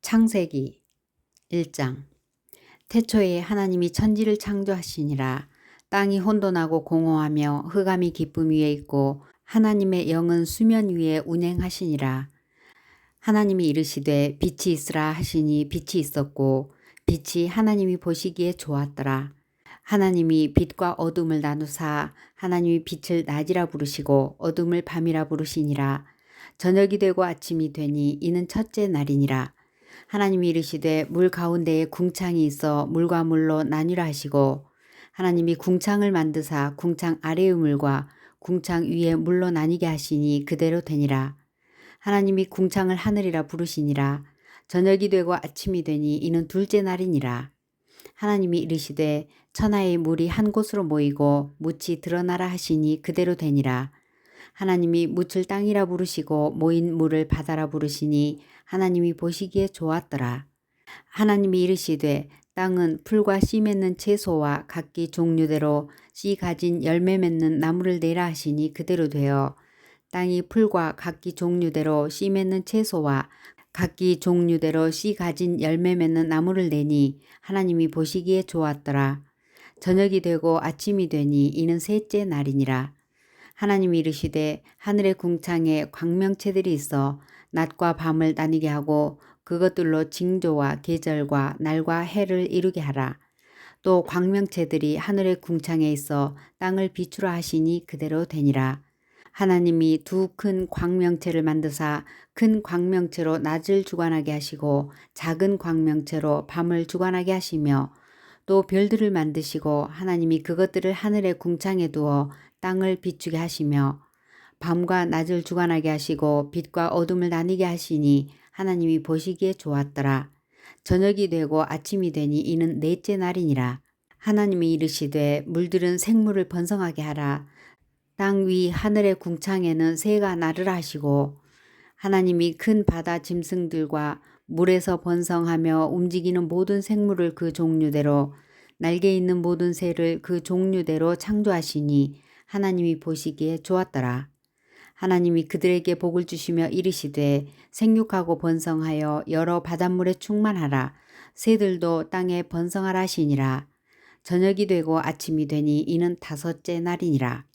창세기 1장. 태초에 하나님이 천지를 창조하시니라. 땅이 혼돈하고 공허하며 흑암이 깊음 위에 있고 하나님의 영은 수면 위에 운행하시니라. 하나님이 이르시되 빛이 있으라 하시니 빛이 있었고 빛이 하나님이 보시기에 좋았더라. 하나님이 빛과 어둠을 나누사 하나님이 빛을 낮이라 부르시고 어둠을 밤이라 부르시니라. 저녁이 되고 아침이 되니 이는 첫째 날이니라. 하나님이 이르시되 물 가운데에 궁창이 있어 물과 물로 나뉘라 하시고 하나님이 궁창을 만드사 궁창 아래의 물과 궁창 위에 물로 나뉘게 하시니 그대로 되니라. 하나님이 궁창을 하늘이라 부르시니라. 저녁이 되고 아침이 되니 이는 둘째 날이니라. 하나님이 이르시되 천하의 물이 한 곳으로 모이고 묻이 드러나라 하시니 그대로 되니라. 하나님이 묻을 땅이라 부르시고 모인 물을 바다라 부르시니 하나님이 보시기에 좋았더라. 하나님이 이르시되 땅은 풀과 씨 맺는 채소와 각기 종류대로 씨 가진 열매 맺는 나무를 내라 하시니 그대로 되어 땅이 풀과 각기 종류대로 씨 맺는 채소와 각기 종류대로 씨 가진 열매 맺는 나무를 내니 하나님이 보시기에 좋았더라. 저녁이 되고 아침이 되니 이는 셋째 날이니라. 하나님이 이르시되 하늘의 궁창에 광명체들이 있어 낮과 밤을 나뉘게 하고 그것들로 징조와 계절과 날과 해를 이루게 하라. 또 광명체들이 하늘의 궁창에 있어 땅을 비추라 하시니 그대로 되니라. 하나님이 두 큰 광명체를 만드사 큰 광명체로 낮을 주관하게 하시고 작은 광명체로 밤을 주관하게 하시며 또 별들을 만드시고 하나님이 그것들을 하늘의 궁창에 두어 땅을 비추게 하시며 밤과 낮을 주관하게 하시고 빛과 어둠을 나뉘게 하시니 하나님이 보시기에 좋았더라. 저녁이 되고 아침이 되니 이는 넷째 날이니라. 하나님이 이르시되 물들은 생물을 번성하게 하라. 땅 위 하늘의 궁창에는 새가 나르라 하시고 하나님이 큰 바다 짐승들과 물에서 번성하며 움직이는 모든 생물을 그 종류대로 날개 있는 모든 새를 그 종류대로 창조하시니 하나님이 보시기에 좋았더라. 하나님이 그들에게 복을 주시며 이르시되 생육하고 번성하여 여러 바닷물에 충만하라. 새들도 땅에 번성하라 하시니라. 저녁이 되고 아침이 되니 이는 다섯째 날이니라.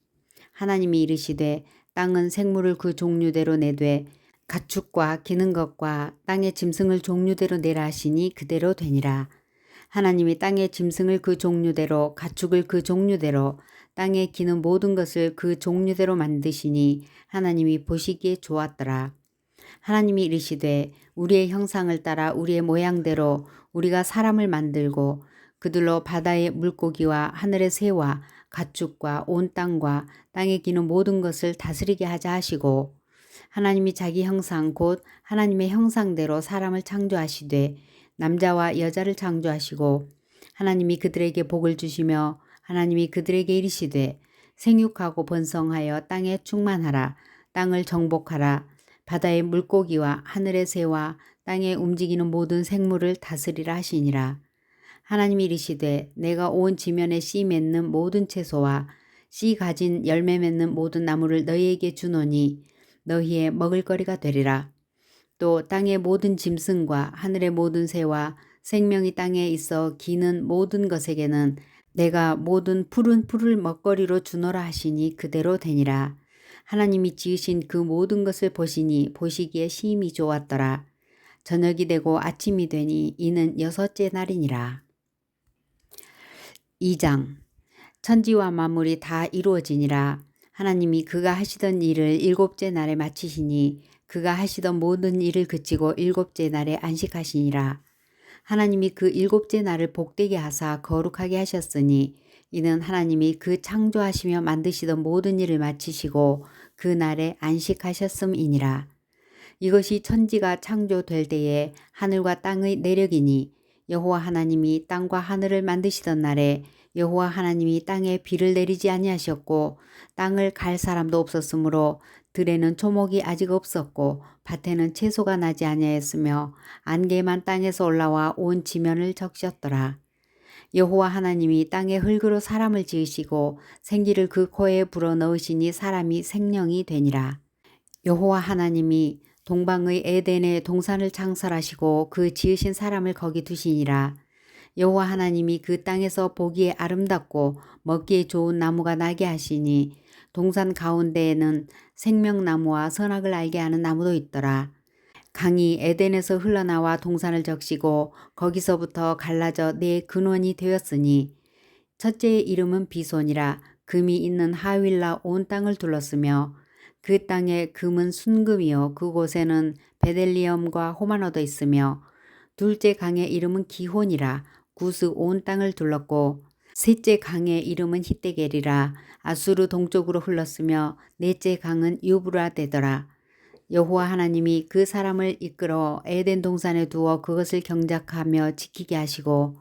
하나님이 이르시되 땅은 생물을 그 종류대로 내되 가축과 기는 것과 땅의 짐승을 종류대로 내라 하시니 그대로 되니라. 하나님이 땅의 짐승을 그 종류대로 가축을 그 종류대로 땅에 기는 모든 것을 그 종류대로 만드시니 하나님이 보시기에 좋았더라. 하나님이 이르시되 우리의 형상을 따라 우리의 모양대로 우리가 사람을 만들고 그들로 바다의 물고기와 하늘의 새와 가축과 온 땅과 땅에 기는 모든 것을 다스리게 하자 하시고 하나님이 자기 형상 곧 하나님의 형상대로 사람을 창조하시되 남자와 여자를 창조하시고 하나님이 그들에게 복을 주시며 하나님이 그들에게 이르시되 생육하고 번성하여 땅에 충만하라. 땅을 정복하라. 바다의 물고기와 하늘의 새와 땅에 움직이는 모든 생물을 다스리라 하시니라. 하나님이 이르시되 내가 온 지면에 씨 맺는 모든 채소와 씨 가진 열매 맺는 모든 나무를 너희에게 주노니 너희의 먹을거리가 되리라. 또 땅의 모든 짐승과 하늘의 모든 새와 생명이 땅에 있어 기는 모든 것에게는 내가 모든 푸른 풀을 먹거리로 주노라 하시니 그대로 되니라. 하나님이 지으신 그 모든 것을 보시니 보시기에 심히 좋았더라. 저녁이 되고 아침이 되니 이는 여섯째 날이니라. 2장. 천지와 만물이 다 이루어지니라. 하나님이 그가 하시던 일을 일곱째 날에 마치시니 그가 하시던 모든 일을 그치고 일곱째 날에 안식하시니라. 하나님이 그 일곱째 날을 복되게 하사 거룩하게 하셨으니 이는 하나님이 그 창조하시며 만드시던 모든 일을 마치시고 그 날에 안식하셨음이니라. 이것이 천지가 창조될 때에 하늘과 땅의 내력이니 여호와 하나님이 땅과 하늘을 만드시던 날에 여호와 하나님이 땅에 비를 내리지 아니하셨고 땅을 갈 사람도 없었으므로 들에는 초목이 아직 없었고 밭에는 채소가 나지 아니하였으며 안개만 땅에서 올라와 온 지면을 적셨더라. 여호와 하나님이 땅의 흙으로 사람을 지으시고 생기를 그 코에 불어넣으시니 사람이 생명이 되니라. 여호와 하나님이 동방의 에덴에 동산을 창설하시고 그 지으신 사람을 거기 두시니라. 여호와 하나님이 그 땅에서 보기에 아름답고 먹기에 좋은 나무가 나게 하시니 동산 가운데에는 생명나무와 선악을 알게 하는 나무도 있더라. 강이 에덴에서 흘러나와 동산을 적시고 거기서부터 갈라져 네 근원이 되었으니 첫째의 이름은 비손이라. 금이 있는 하윌라 온 땅을 둘렀으며 그 땅의 금은 순금이요 그곳에는 베델리엄과 호마노도 있으며 둘째 강의 이름은 기혼이라. 구스 온 땅을 둘렀고 셋째 강의 이름은 히데겔이라. 아수르 동쪽으로 흘렀으며 넷째 강은 유브라 되더라. 여호와 하나님이 그 사람을 이끌어 에덴 동산에 두어 그것을 경작하며 지키게 하시고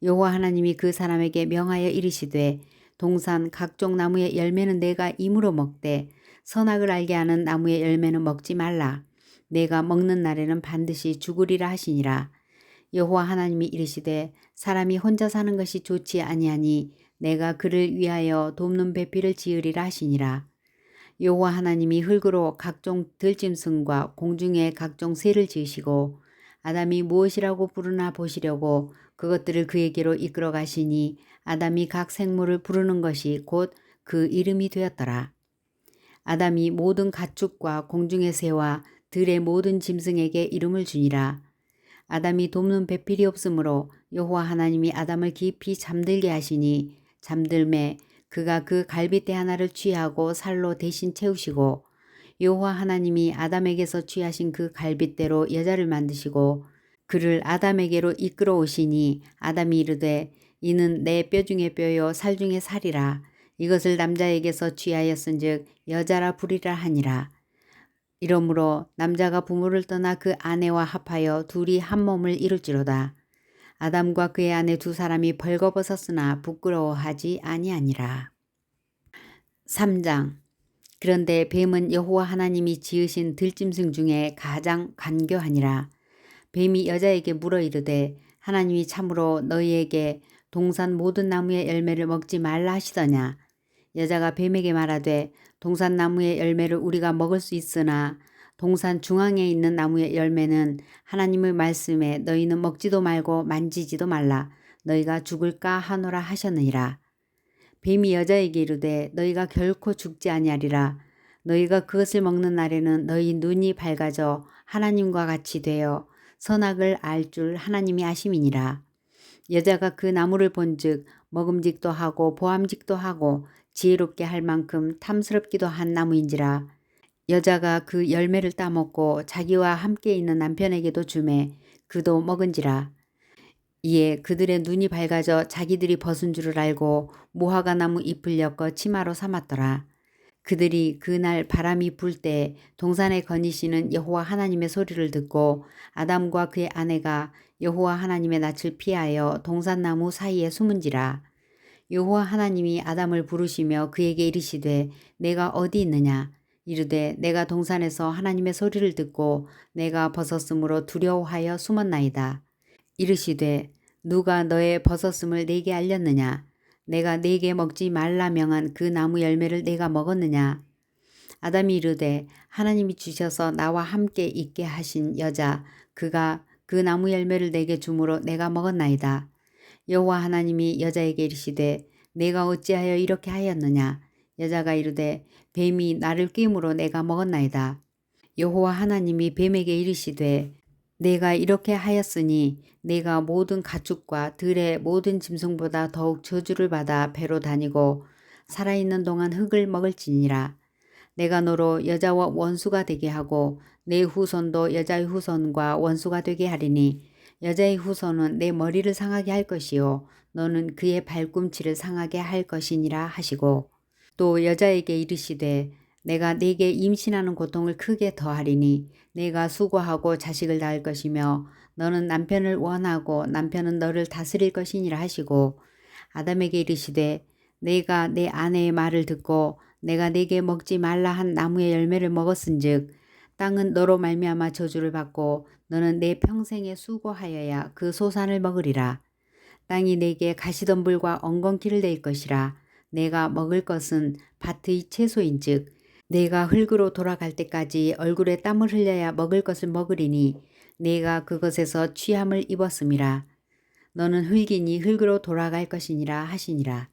여호와 하나님이 그 사람에게 명하여 이르시되 동산 각종 나무의 열매는 내가 임으로 먹되 선악을 알게 하는 나무의 열매는 먹지 말라. 내가 먹는 날에는 반드시 죽으리라 하시니라. 여호와 하나님이 이르시되 사람이 혼자 사는 것이 좋지 아니하니 내가 그를 위하여 돕는 배필을 지으리라 하시니라. 여호와 하나님이 흙으로 각종 들짐승과 공중의 각종 새를 지으시고 아담이 무엇이라고 부르나 보시려고 그것들을 그에게로 이끌어 가시니 아담이 각 생물을 부르는 것이 곧 그 이름이 되었더라. 아담이 모든 가축과 공중의 새와 들의 모든 짐승에게 이름을 주니라. 아담이 돕는 배필이 없으므로 여호와 하나님이 아담을 깊이 잠들게 하시니 잠들매 그가 그 갈빗대 하나를 취하고 살로 대신 채우시고 여호와 하나님이 아담에게서 취하신 그 갈빗대로 여자를 만드시고 그를 아담에게로 이끌어 오시니 아담이 이르되 이는 내 뼈 중에 뼈요 살 중에 살이라. 이것을 남자에게서 취하였은즉 여자라 부리라 하니라. 이러므로 남자가 부모를 떠나 그 아내와 합하여 둘이 한 몸을 이룰지로다. 아담과 그의 아내 두 사람이 벌거벗었으나 부끄러워하지 아니하니라. 3장. 그런데 뱀은 여호와 하나님이 지으신 들짐승 중에 가장 간교하니라. 뱀이 여자에게 물어 이르되 하나님이 참으로 너희에게 동산 모든 나무의 열매를 먹지 말라 하시더냐. 여자가 뱀에게 말하되 동산 나무의 열매를 우리가 먹을 수 있으나 동산 중앙에 있는 나무의 열매는 하나님의 말씀에 너희는 먹지도 말고 만지지도 말라. 너희가 죽을까 하노라 하셨느니라. 뱀이 여자에게 이르되 너희가 결코 죽지 아니하리라. 너희가 그것을 먹는 날에는 너희 눈이 밝아져 하나님과 같이 되어 선악을 알 줄 하나님이 아심이니라. 여자가 그 나무를 본즉 먹음직도 하고 보암직도 하고 지혜롭게 할 만큼 탐스럽기도 한 나무인지라. 여자가 그 열매를 따먹고 자기와 함께 있는 남편에게도 주매 그도 먹은지라. 이에 그들의 눈이 밝아져 자기들이 벗은 줄을 알고 무화과 나무 잎을 엮어 치마로 삼았더라. 그들이 그날 바람이 불 때 동산에 거니시는 여호와 하나님의 소리를 듣고 아담과 그의 아내가 여호와 하나님의 낯을 피하여 동산나무 사이에 숨은지라. 여호와 하나님이 아담을 부르시며 그에게 이르시되 내가 어디 있느냐. 이르되 내가 동산에서 하나님의 소리를 듣고 내가 벗었으므로 두려워하여 숨었나이다. 이르시되 누가 너의 벗었음을 내게 알렸느냐. 내가 네게 먹지 말라 명한 그 나무 열매를 내가 먹었느냐. 아담이 이르되 하나님이 주셔서 나와 함께 있게 하신 여자 그가 그 나무 열매를 내게 주므로 내가 먹었나이다. 여호와 하나님이 여자에게 이르시되 내가 어찌하여 이렇게 하였느냐. 여자가 이르되 뱀이 나를 꾀므로 내가 먹었나이다. 여호와 하나님이 뱀에게 이르시되 내가 이렇게 하였으니 내가 모든 가축과 들의 모든 짐승보다 더욱 저주를 받아 배로 다니고 살아있는 동안 흙을 먹을지니라. 내가 너로 여자와 원수가 되게 하고 내 후손도 여자의 후손과 원수가 되게 하리니 여자의 후손은 내 머리를 상하게 할 것이요 너는 그의 발꿈치를 상하게 할 것이니라 하시고 또 여자에게 이르시되 내가 네게 임신하는 고통을 크게 더하리니 내가 수고하고 자식을 낳을 것이며 너는 남편을 원하고 남편은 너를 다스릴 것이니라 하시고 아담에게 이르시되 내가 내 아내의 말을 듣고 내가 네게 먹지 말라 한 나무의 열매를 먹었은즉 땅은 너로 말미암아 저주를 받고 너는 내 평생에 수고하여야 그 소산을 먹으리라. 땅이 내게 가시덤불과 엉겅퀴를 낼 것이라. 내가 먹을 것은 밭의 채소인즉 내가 흙으로 돌아갈 때까지 얼굴에 땀을 흘려야 먹을 것을 먹으리니 내가 그것에서 취함을 입었음이라. 너는 흙이니 흙으로 돌아갈 것이니라 하시니라.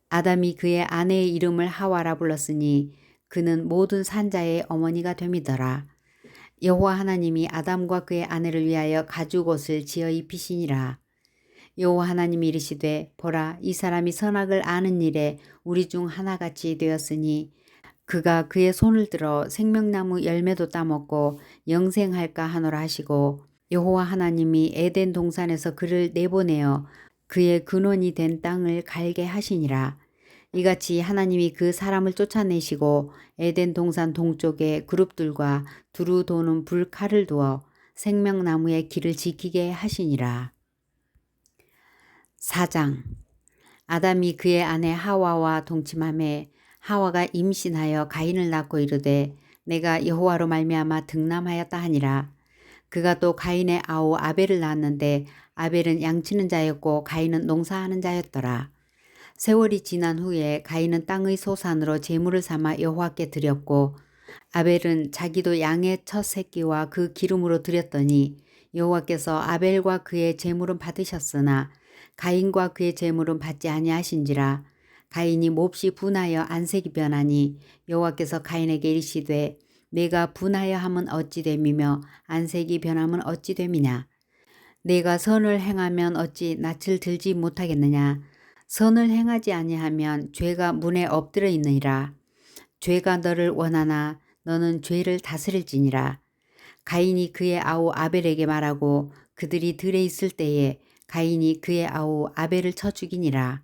아담이 그의 아내의 이름을 하와라 불렀으니 그는 모든 산자의 어머니가 됨이더라. 여호와 하나님이 아담과 그의 아내를 위하여 가죽옷을 지어 입히시니라. 여호와 하나님이 이르시되 보라 이 사람이 선악을 아는 일에 우리 중 하나같이 되었으니 그가 그의 손을 들어 생명나무 열매도 따먹고 영생할까 하노라 하시고 여호와 하나님이 에덴 동산에서 그를 내보내어 그의 근원이 된 땅을 갈게 하시니라. 이같이 하나님이 그 사람을 쫓아내시고 에덴 동산 동쪽에 그룹들과 두루 도는 불칼을 두어 생명나무의 길을 지키게 하시니라. 4장. 아담이 그의 아내 하와와 동침하매 하와가 임신하여 가인을 낳고 이르되 내가 여호와로 말미암아 득남하였다 하니라. 그가 또 가인의 아우 아벨을 낳았는데 아벨은 양치는 자였고 가인은 농사하는 자였더라. 세월이 지난 후에 가인은 땅의 소산으로 제물을 삼아 여호와께 드렸고 아벨은 자기도 양의 첫 새끼와 그 기름으로 드렸더니 여호와께서 아벨과 그의 제물은 받으셨으나 가인과 그의 제물은 받지 아니하신지라. 가인이 몹시 분하여 안색이 변하니 여호와께서 가인에게 이르시되 내가 분하여 함은 어찌 됨이며 안색이 변함은 어찌 됨이냐. 내가 선을 행하면 어찌 낯을 들지 못하겠느냐. 선을 행하지 아니하면 죄가 문에 엎드려 있느니라. 죄가 너를 원하나 너는 죄를 다스릴지니라. 가인이 그의 아우 아벨에게 말하고 그들이 들에 있을 때에 가인이 그의 아우 아벨을 쳐 죽이니라.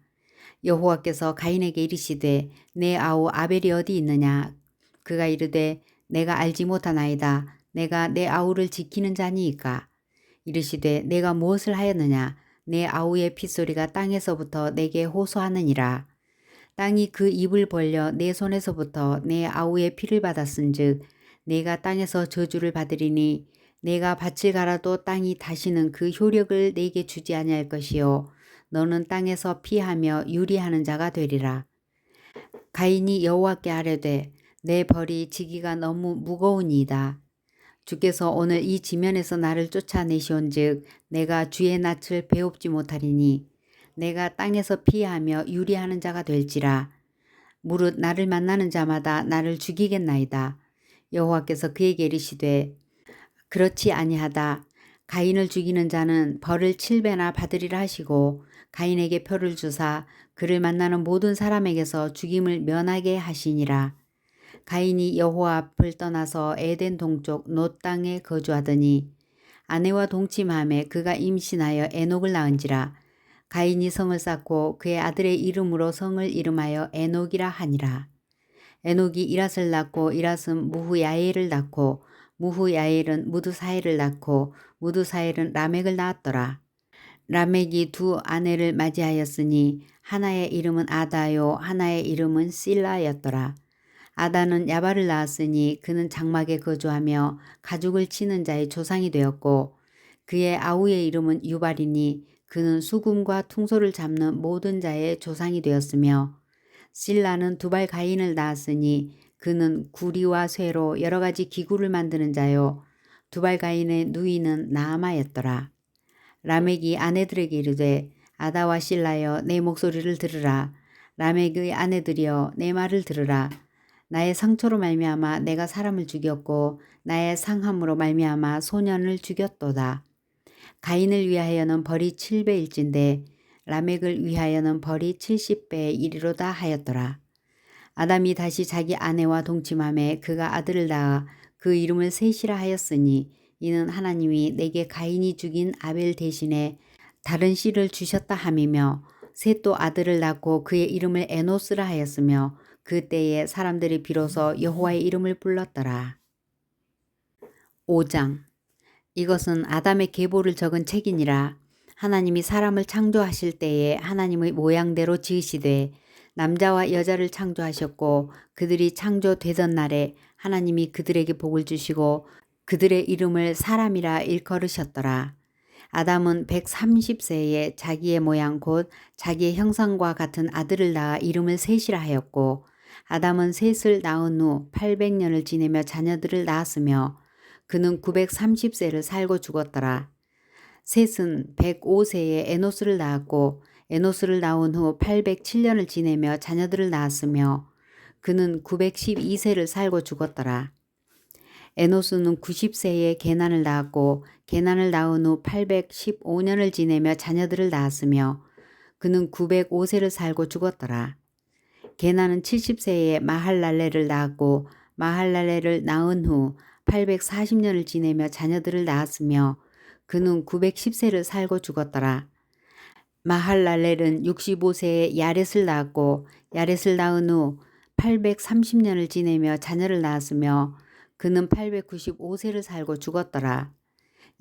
여호와께서 가인에게 이르시되 내 아우 아벨이 어디 있느냐. 그가 이르되 내가 알지 못하나이다. 내가 내 아우를 지키는 자니이까. 이르시되 내가 무엇을 하였느냐. 내 아우의 핏소리가 땅에서부터 내게 호소하느니라. 땅이 그 입을 벌려 내 손에서부터 내 아우의 피를 받았은즉 내가 땅에서 저주를 받으리니 내가 밭을 갈아도 땅이 다시는 그 효력을 내게 주지 아니할 것이요 너는 땅에서 피하며 유리하는 자가 되리라. 가인이 여호와께 아뢰되 내 벌이 지기가 너무 무거우니이다. 주께서 오늘 이 지면에서 나를 쫓아내시온즉 내가 주의 낯을 배웁지 못하리니 내가 땅에서 피하며 유리하는 자가 될지라. 무릇 나를 만나는 자마다 나를 죽이겠나이다. 여호와께서 그에게 이르시되 그렇지 아니하다. 가인을 죽이는 자는 벌을 7배나 받으리라 하시고 가인에게 표를 주사 그를 만나는 모든 사람에게서 죽임을 면하게 하시니라. 가인이 여호와 앞을 떠나서 에덴 동쪽 놋 땅에 거주하더니 아내와 동침함에 그가 임신하여 에녹을 낳은지라. 가인이 성을 쌓고 그의 아들의 이름으로 성을 이름하여 에녹이라 하니라. 에녹이 이랏을 낳고 이랏은 무후야엘을 낳고 무후야엘은 무드사엘을 낳고 무드사엘은 라멕을 낳았더라. 라멕이 두 아내를 맞이하였으니 하나의 이름은 아다요 하나의 이름은 실라였더라. 아다는 야발을 낳았으니 그는 장막에 거주하며 가죽을 치는 자의 조상이 되었고 그의 아우의 이름은 유발이니 그는 수금과 퉁소를 잡는 모든 자의 조상이 되었으며 실라는 두발 가인을 낳았으니 그는 구리와 쇠로 여러 가지 기구를 만드는 자요 두발 가인의 누이는 나아마였더라. 라멕이 아내들에게 이르되 아다와 실라여 내 목소리를 들으라. 라멕의 아내들이여 내 말을 들으라. 나의 상처로 말미암아 내가 사람을 죽였고 나의 상함으로 말미암아 소년을 죽였도다. 가인을 위하여는 벌이 7배일진데 라멕을 위하여는 벌이 70배에 이르로다 하였더라. 아담이 다시 자기 아내와 동침함에 그가 아들을 낳아 그 이름을 셋이라 하였으니 이는 하나님이 내게 가인이 죽인 아벨 대신에 다른 씨를 주셨다 함이며 셋도 아들을 낳고 그의 이름을 에노스라 하였으며 그때에 사람들이 비로소 여호와의 이름을 불렀더라. 5장. 이것은 아담의 계보를 적은 책이니라. 하나님이 사람을 창조하실 때에 하나님의 모양대로 지으시되 남자와 여자를 창조하셨고 그들이 창조되던 날에 하나님이 그들에게 복을 주시고 그들의 이름을 사람이라 일컬으셨더라. 아담은 130세에 자기의 모양 곧 자기의 형상과 같은 아들을 낳아 이름을 셋이라 하였고 아담은 셋을 낳은 후 800년을 지내며 자녀들을 낳았으며 그는 930세를 살고 죽었더라. 셋은 105세에 에노스를 낳았고 에노스를 낳은 후 807년을 지내며 자녀들을 낳았으며 그는 912세를 살고 죽었더라. 에노스는 90세에 게난을 낳았고 게난을 낳은 후 815년을 지내며 자녀들을 낳았으며 그는 905세를 살고 죽었더라. 게난은 70세에 마할랄레를 낳았고 마할랄레를 낳은 후 840년을 지내며 자녀들을 낳았으며 그는 910세를 살고 죽었더라. 마할랄렐은 65세에 야렛을 낳았고 야렛을 낳은 후 830년을 지내며 자녀를 낳았으며 그는 895세를 살고 죽었더라.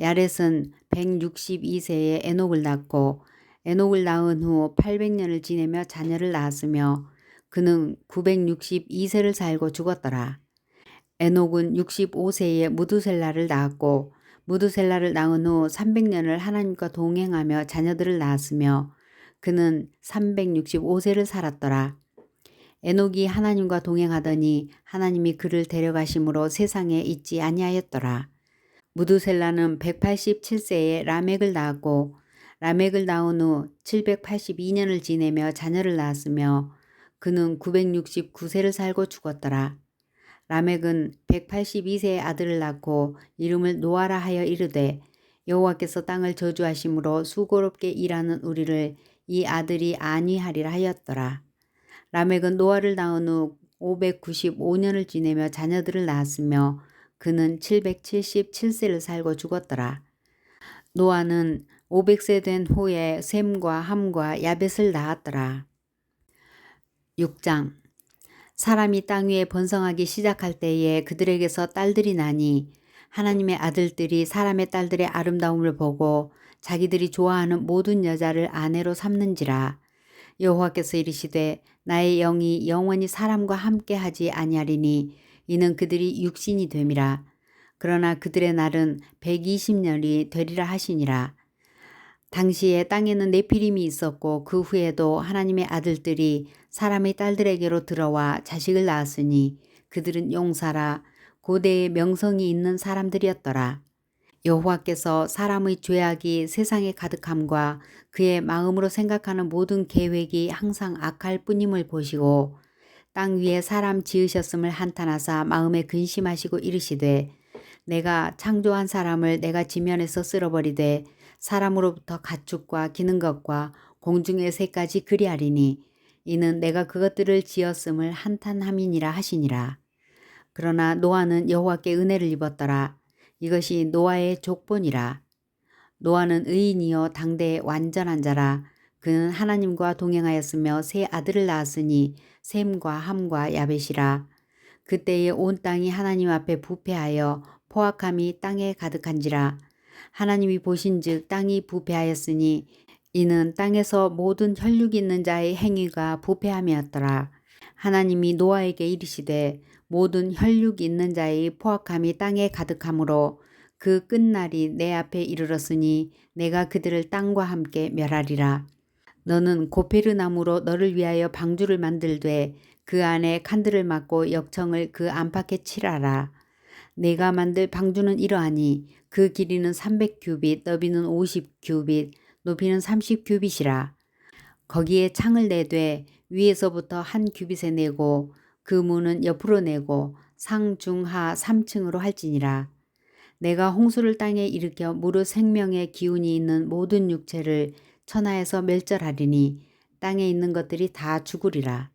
야렛은 162세에 에녹을 낳고 에녹을 낳은 후 800년을 지내며 자녀를 낳았으며 그는 962세를 살고 죽었더라. 에녹은 65세에 무두셀라를 낳았고 무두셀라를 낳은 후 300년을 하나님과 동행하며 자녀들을 낳았으며 그는 365세를 살았더라. 에녹이 하나님과 동행하더니 하나님이 그를 데려가심으로 세상에 있지 아니하였더라. 무두셀라는 187세에 라멕을 낳았고 라멕을 낳은 후 782년을 지내며 자녀를 낳았으며 그는 969세를 살고 죽었더라. 라멕은 182세의 아들을 낳고 이름을 노아라 하여 이르되 여호와께서 땅을 저주하심으로 수고롭게 일하는 우리를 이 아들이 안위하리라 하였더라. 라멕은 노아를 낳은 후 595년을 지내며 자녀들을 낳았으며 그는 777세를 살고 죽었더라. 노아는 500세 된 후에 셈과 함과 야벳을 낳았더라. 6장 사람이 땅 위에 번성하기 시작할 때에 그들에게서 딸들이 나니 하나님의 아들들이 사람의 딸들의 아름다움을 보고 자기들이 좋아하는 모든 여자를 아내로 삼는지라. 여호와께서 이르시되 나의 영이 영원히 사람과 함께하지 아니하리니 이는 그들이 육신이 됨이라. 그러나 그들의 날은 120년이 되리라 하시니라. 당시에 땅에는 네피림이 있었고 그 후에도 하나님의 아들들이 사람의 딸들에게로 들어와 자식을 낳았으니 그들은 용사라 고대의 명성이 있는 사람들이었더라. 여호와께서 사람의 죄악이 세상에 가득함과 그의 마음으로 생각하는 모든 계획이 항상 악할 뿐임을 보시고 땅 위에 사람 지으셨음을 한탄하사 마음에 근심하시고 이르시되 내가 창조한 사람을 내가 지면에서 쓸어버리되 사람으로부터 가축과 기는 것과 공중의 새까지 그리하리니 이는 내가 그것들을 지었음을 한탄함이니라 하시니라. 그러나 노아는 여호와께 은혜를 입었더라. 이것이 노아의 족본이라. 노아는 의인이요 당대의 완전한 자라. 그는 하나님과 동행하였으며 세 아들을 낳았으니 셈과 함과 야벳이라. 그때에 온 땅이 하나님 앞에 부패하여 포악함이 땅에 가득한지라. 하나님이 보신즉 땅이 부패하였으니 이는 땅에서 모든 혈육 있는 자의 행위가 부패함이었더라. 하나님이 노아에게 이르시되 모든 혈육 있는 자의 포악함이 땅에 가득하므로 그 끝날이 내 앞에 이르렀으니 내가 그들을 땅과 함께 멸하리라. 너는 고페르나무로 너를 위하여 방주를 만들되 그 안에 칸들을 막고 역청을 그 안팎에 칠하라. 내가 만들 방주는 이러하니 그 길이는 300규빗, 너비는 50규빗, 높이는 30규빗이라. 거기에 창을 내되 위에서부터 한 규빗에 내고 그 문은 옆으로 내고 상중하 3층으로 할지니라. 내가 홍수를 땅에 일으켜 무릇 생명의 기운이 있는 모든 육체를 천하에서 멸절하리니 땅에 있는 것들이 다 죽으리라.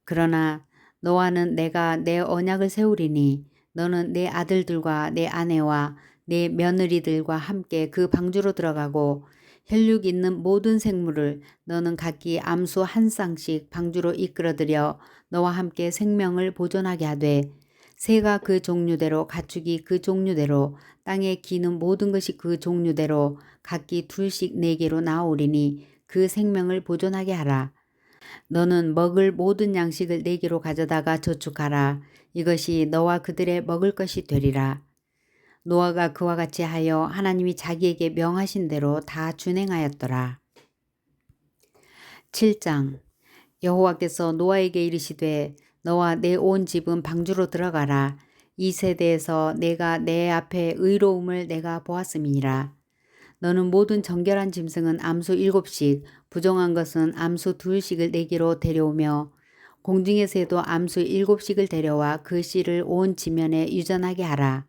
그러나 너와는 내가 내 언약을 세우리니 너는 내 아들들과 내 아내와 내 며느리들과 함께 그 방주로 들어가고 혈육 있는 모든 생물을 너는 각기 암수 한 쌍씩 방주로 이끌어들여 너와 함께 생명을 보존하게 하되 새가 그 종류대로 가축이 그 종류대로 땅에 기는 모든 것이 그 종류대로 각기 둘씩 네 개로 나오리니 그 생명을 보존하게 하라. 너는 먹을 모든 양식을 네 개로 가져다가 저축하라. 이것이 너와 그들의 먹을 것이 되리라. 노아가 그와 같이 하여 하나님이 자기에게 명하신 대로 다 준행하였더라. 7장 여호와께서 노아에게 이르시되 너와 내 온 집은 방주로 들어가라. 이 세대에서 내가 내 앞에 의로움을 내가 보았음이니라. 너는 모든 정결한 짐승은 암수 7씩, 부정한 것은 암수 2씩을 내기로 데려오며 공중의 새도 암수 7씩을 데려와 그 씨를 온 지면에 유전하게 하라.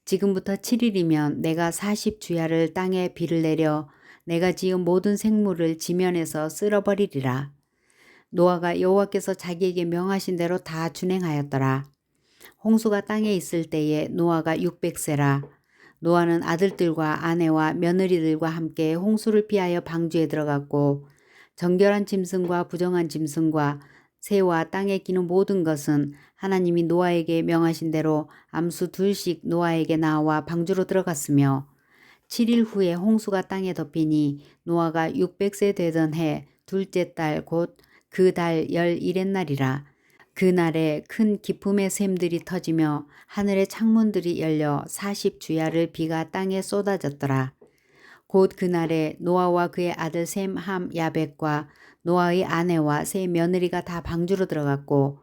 지금부터 7일이면 내가 40주야를 땅에 비를 내려 내가 지은 모든 생물을 지면에서 쓸어버리리라. 노아가 여호와께서 자기에게 명하신 대로 다 준행하였더라. 홍수가 땅에 있을 때에 노아가 600세라. 노아는 아들들과 아내와 며느리들과 함께 홍수를 피하여 방주에 들어갔고 정결한 짐승과 부정한 짐승과 새와 땅에 기는 모든 것은 하나님이 노아에게 명하신 대로 암수 2씩 노아에게 나와 방주로 들어갔으며 7일 후에 홍수가 땅에 덮이니 노아가 600세 되던 해 둘째 달 곧 그 달 11의 날이라. 그날에 큰 기품의 샘들이 터지며 하늘의 창문들이 열려 40주야를 비가 땅에 쏟아졌더라. 곧 그날에 노아와 그의 아들 셈, 함, 야벳과 노아의 아내와 세 며느리가 다 방주로 들어갔고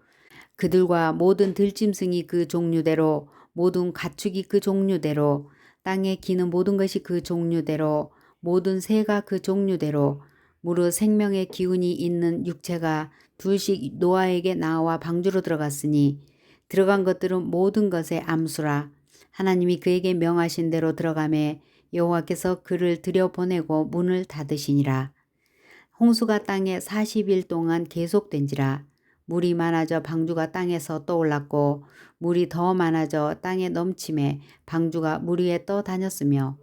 그들과 모든 들짐승이 그 종류대로 모든 가축이 그 종류대로 땅에 기는 모든 것이 그 종류대로 모든 새가 그 종류대로 무릇 생명의 기운이 있는 육체가 2씩 노아에게 나와 방주로 들어갔으니 들어간 것들은 모든 것의 암수라. 하나님이 그에게 명하신 대로 들어가매 여호와께서 그를 들여보내고 문을 닫으시니라. 홍수가 땅에 40일 동안 계속된지라. 물이 많아져 방주가 땅에서 떠올랐고 물이 더 많아져 땅에 넘침에 방주가 물 위에 떠다녔으며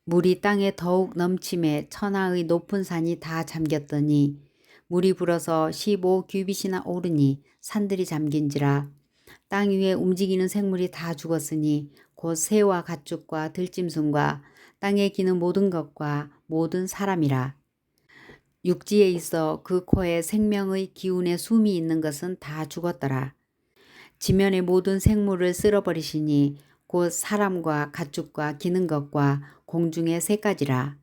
물이 땅에 더욱 넘침에 천하의 높은 산이 다 잠겼더니 물이 불어서 15규빗이나 오르니 산들이 잠긴지라. 땅 위에 움직이는 생물이 다 죽었으니 곧 새와 가축과 들짐승과 땅에 기는 모든 것과 모든 사람이라. 육지에 있어 그 코에 생명의 기운의 숨이 있는 것은 다 죽었더라. 지면의 모든 생물을 쓸어버리시니 곧 사람과 가축과 기는 것과 공중의 새까지라.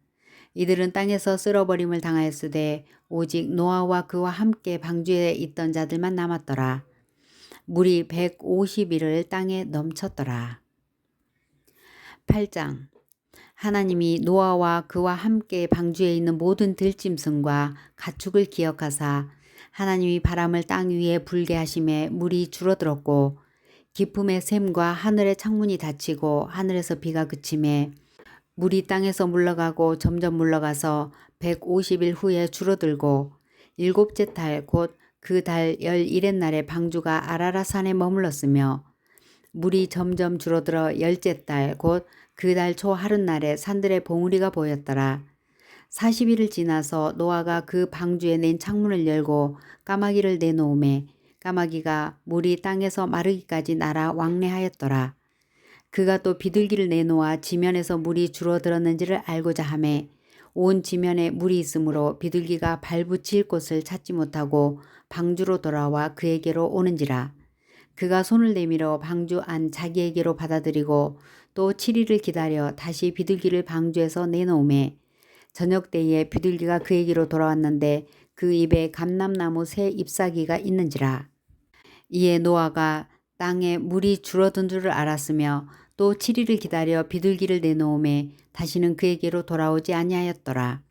이들은 땅에서 쓸어버림을 당하였으되 오직 노아와 그와 함께 방주에 있던 자들만 남았더라. 물이 150일을 땅에 넘쳤더라. 8장. 하나님이 노아와 그와 함께 방주에 있는 모든 들짐승과 가축을 기억하사 하나님이 바람을 땅 위에 불게 하심에 물이 줄어들었고 기품의 샘과 하늘의 창문이 닫히고 하늘에서 비가 그침에 물이 땅에서 물러가고 점점 물러가서 150일 후에 줄어들고 일곱째 달 곧 그 달 11의 날에 방주가 아라라산에 머물렀으며 물이 점점 줄어들어 열째 달 곧 그 달 초 하룻날에 산들의 봉우리가 보였더라. 40일을 지나서 노아가 그 방주에 낸 창문을 열고 까마귀를 내놓음에 까마귀가 물이 땅에서 마르기까지 날아 왕래하였더라. 그가 또 비둘기를 내놓아 지면에서 물이 줄어들었는지를 알고자 하매 온 지면에 물이 있으므로 비둘기가 발붙일 곳을 찾지 못하고 방주로 돌아와 그에게로 오는지라. 그가 손을 내밀어 방주 안 자기에게로 받아들이고 또 7일을 기다려 다시 비둘기를 방주에서 내놓음에 저녁 때에 비둘기가 그에게로 돌아왔는데 그 입에 감람나무 새 잎사귀가 있는지라. 이에 노아가 땅에 물이 줄어든 줄을 알았으며 또 7일을 기다려 비둘기를 내놓음에 다시는 그에게로 돌아오지 아니하였더라.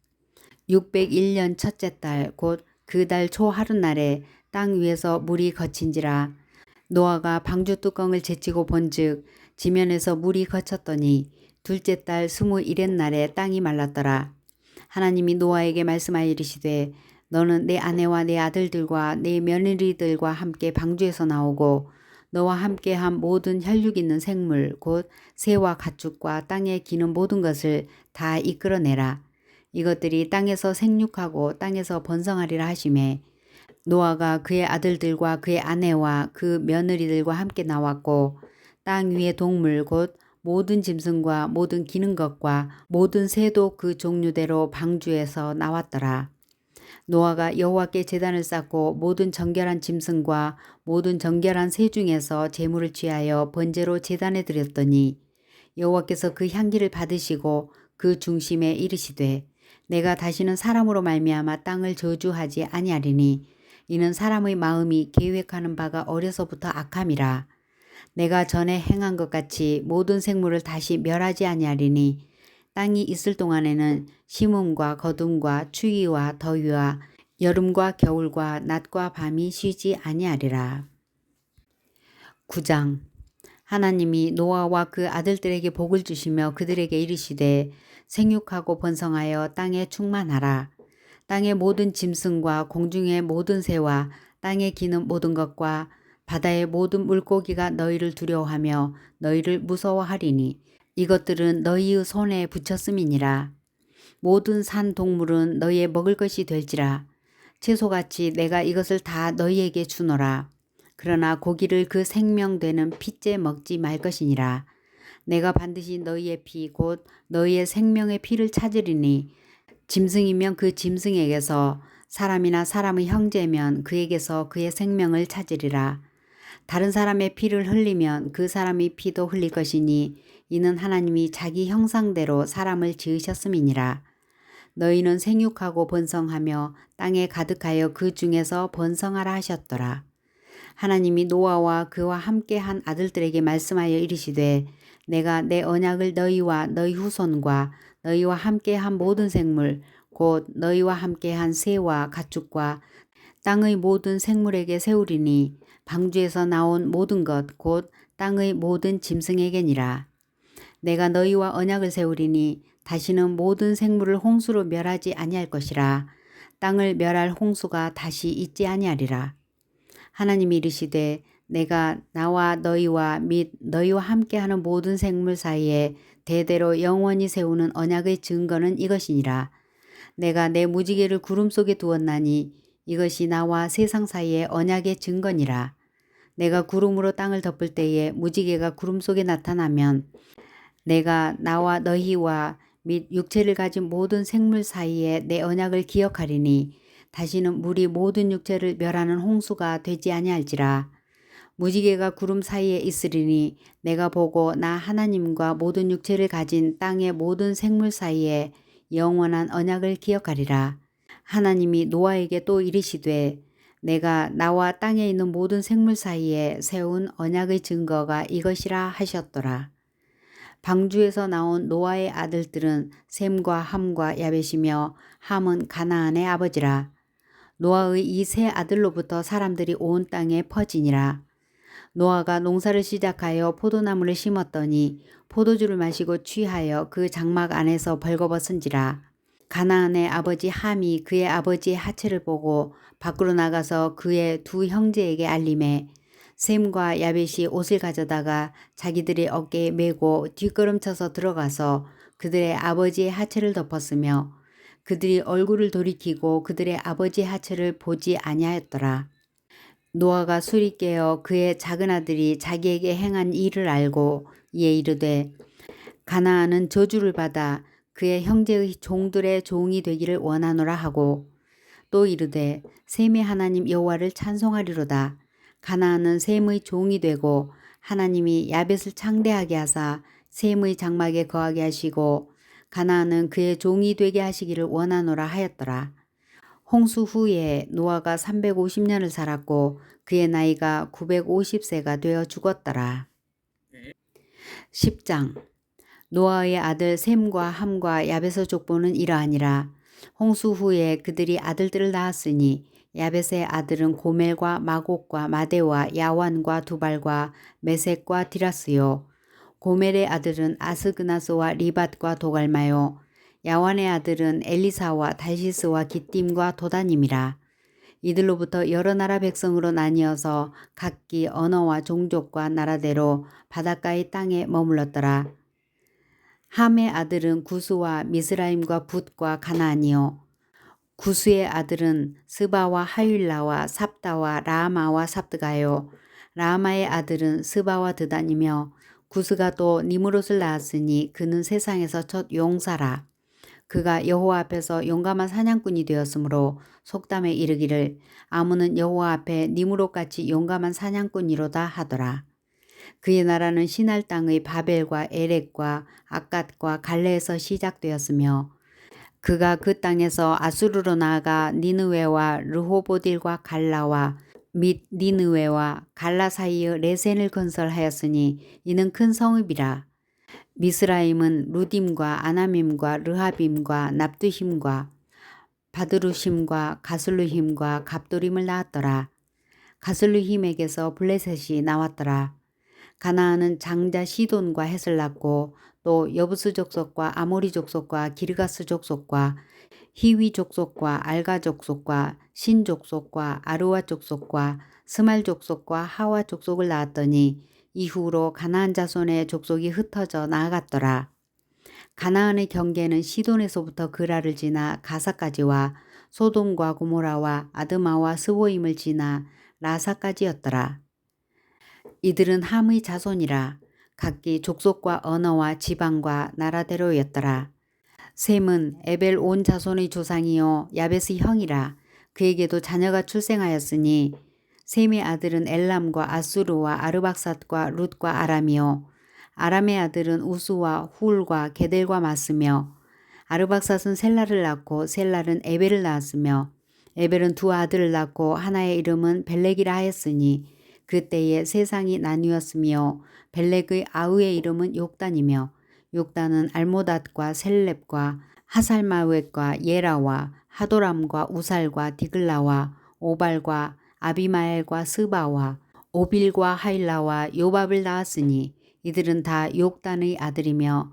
601년 첫째 달 곧 그 달 초 하룻날에 땅 위에서 물이 거친지라. 노아가 방주 뚜껑을 제치고 본즉 지면에서 물이 거쳤더니 둘째 달 21의 날에 땅이 말랐더라. 하나님이 노아에게 말씀하여 이르시되 너는 내 아내와 내 아들들과 내 며느리들과 함께 방주에서 나오고 너와 함께한 모든 혈육 있는 생물 곧 새와 가축과 땅에 기는 모든 것을 다 이끌어내라. 이것들이 땅에서 생육하고 땅에서 번성하리라 하시매 노아가 그의 아들들과 그의 아내와 그 며느리들과 함께 나왔고 땅 위의 동물 곧 모든 짐승과 모든 기는 것과 모든 새도 그 종류대로 방주에서 나왔더라. 노아가 여호와께 제단을 쌓고 모든 정결한 짐승과 모든 정결한 새 중에서 제물을 취하여 번제로 제단에 드렸더니 여호와께서 그 향기를 받으시고 그 중심에 이르시되 내가 다시는 사람으로 말미암아 땅을 저주하지 아니하리니 이는 사람의 마음이 계획하는 바가 어려서부터 악함이라. 내가 전에 행한 것 같이 모든 생물을 다시 멸하지 아니하리니 땅이 있을 동안에는 심음과 거둠과 추위와 더위와 여름과 겨울과 낮과 밤이 쉬지 아니하리라. 9장. 하나님이 노아와 그 아들들에게 복을 주시며 그들에게 이르시되 생육하고 번성하여 땅에 충만하라. 땅의 모든 짐승과 공중의 모든 새와 땅에 기는 모든 것과 바다의 모든 물고기가 너희를 두려워하며 너희를 무서워하리니 이것들은 너희의 손에 붙였음이니라. 모든 산 동물은 너희의 먹을 것이 될지라. 채소같이 내가 이것을 다 너희에게 주노라. 그러나 고기를 그 생명되는 피째 먹지 말 것이니라. 내가 반드시 너희의 피 곧 너희의 생명의 피를 찾으리니 짐승이면 그 짐승에게서 사람이나 사람의 형제면 그에게서 그의 생명을 찾으리라. 다른 사람의 피를 흘리면 그 사람의 피도 흘릴 것이니 이는 하나님이 자기 형상대로 사람을 지으셨음이니라. 너희는 생육하고 번성하며 땅에 가득하여 그 중에서 번성하라 하셨더라. 하나님이 노아와 그와 함께한 아들들에게 말씀하여 이르시되 내가 내 언약을 너희와 너희 후손과 너희와 함께한 모든 생물 곧 너희와 함께한 새와 가축과 땅의 모든 생물에게 세우리니 방주에서 나온 모든 것 곧 땅의 모든 짐승에게니라. 내가 너희와 언약을 세우리니 다시는 모든 생물을 홍수로 멸하지 아니할 것이라. 땅을 멸할 홍수가 다시 있지 아니하리라. 하나님이 이르시되 내가 나와 너희와 및 너희와 함께하는 모든 생물 사이에 대대로 영원히 세우는 언약의 증거는 이것이니라. 내가 내 무지개를 구름 속에 두었나니 이것이 나와 세상 사이의 언약의 증거니라. 내가 구름으로 땅을 덮을 때에 무지개가 구름 속에 나타나면 내가 나와 너희와 및 육체를 가진 모든 생물 사이에 내 언약을 기억하리니 다시는 물이 모든 육체를 멸하는 홍수가 되지 아니할지라. 무지개가 구름 사이에 있으리니 내가 보고 나 하나님과 모든 육체를 가진 땅의 모든 생물 사이에 영원한 언약을 기억하리라. 하나님이 노아에게 또 이르시되 내가 나와 땅에 있는 모든 생물 사이에 세운 언약의 증거가 이것이라 하셨더라. 방주에서 나온 노아의 아들들은 셈과 함과 야벳이며 함은 가나안의 아버지라. 노아의 이 세 아들로부터 사람들이 온 땅에 퍼지니라. 노아가 농사를 시작하여 포도나무를 심었더니 포도주를 마시고 취하여 그 장막 안에서 벌거벗은지라. 가나안의 아버지 함이 그의 아버지의 하체를 보고 밖으로 나가서 그의 두 형제에게 알림해 셈과 야벳이 옷을 가져다가 자기들의 어깨에 메고 뒷걸음쳐서 들어가서 그들의 아버지의 하체를 덮었으며 그들이 얼굴을 돌이키고 그들의 아버지의 하체를 보지 아니하였더라. 노아가 술이 깨어 그의 작은 아들이 자기에게 행한 일을 알고 이에 이르되 가나안은 저주를 받아 그의 형제의 종들의 종이 되기를 원하노라 하고 또 이르되 셈의 하나님 여호와를 찬송하리로다. 가나안은 셈의 종이 되고 하나님이 야벳을 창대하게 하사 셈의 장막에 거하게 하시고 가나안은 그의 종이 되게 하시기를 원하노라 하였더라. 홍수 후에 노아가 350년을 살았고 그의 나이가 950세가 되어 죽었더라. 10장. 노아의 아들 셈과 함과 야벳의 족보는 이러하니라. 홍수 후에 그들이 아들들을 낳았으니 야벳의 아들은 고멜과 마곡과 마데와 야완과 두발과 메섹과 디라스요. 고멜의 아들은 아스그나스와 리밧과 도갈마요. 야완의 아들은 엘리사와 달시스와 기띔과 도다님이라. 이들로부터 여러 나라 백성으로 나뉘어서 각기 언어와 종족과 나라대로 바닷가의 땅에 머물렀더라. 함의 아들은 구스와 미스라임과 붓과 가나안이요. 구스의 아들은 스바와 하윌라와 삽다와 라마와 삽드가요. 라마의 아들은 스바와 드단이며 구스가 또 니므롯을 낳았으니 그는 세상에서 첫 용사라. 그가 여호와 앞에서 용감한 사냥꾼이 되었으므로 속담에 이르기를 아문은 여호와 앞에 니므롯같이 용감한 사냥꾼이로다 하더라. 그의 나라는 시날 땅의 바벨과 에렉과 아갓과 갈레에서 시작되었으며 그가 그 땅에서 아수르로 나아가 니느웨와 르호보딜과 갈라와 및 니느웨와 갈라 사이의 레센을 건설하였으니 이는 큰 성읍이라. 미스라임은 루딤과 아나밈과 르하빔과 납두힘과 바드루심과 가슬루힘과 갑도림을 낳았더라. 가슬루힘에게서 블레셋이 나왔더라. 가나안은 장자 시돈과 헷을 낳고 또 여부스 족속과 아모리 족속과 기르가스 족속과 히위 족속과 알가 족속과 신 족속과 아르와 족속과 스말 족속과 하와 족속을 낳았더니 이후로 가나안 자손의 족속이 흩어져 나아갔더라. 가나안의 경계는 시돈에서부터 그라를 지나 가사까지와 소돔과 고모라와 아드마와 스보임을 지나 라사까지였더라. 이들은 함의 자손이라. 각기 족속과 언어와 지방과 나라대로였더라. 셈은 에벨 온 자손의 조상이요 야벳의 형이라. 그에게도 자녀가 출생하였으니 셈의 아들은 엘람과 아수르와 아르박삿과 룻과 아람이요 아람의 아들은 우스와 훌과 게델과 마스며 아르박삿은 셀라를 낳고 셀라는 에벨을 낳았으며 에벨은 두 아들을 낳고 하나의 이름은 벨렉이라 하였으니 그때에 세상이 나뉘었으며 벨렉의 아우의 이름은 욕단이며 욕단은 알모닷과 셀렙과 하살마웻과 예라와 하도람과 우살과 디글라와 오발과 아비마엘과 스바와 오빌과 하일라와 요밥을 낳았으니 이들은 다 욕단의 아들이며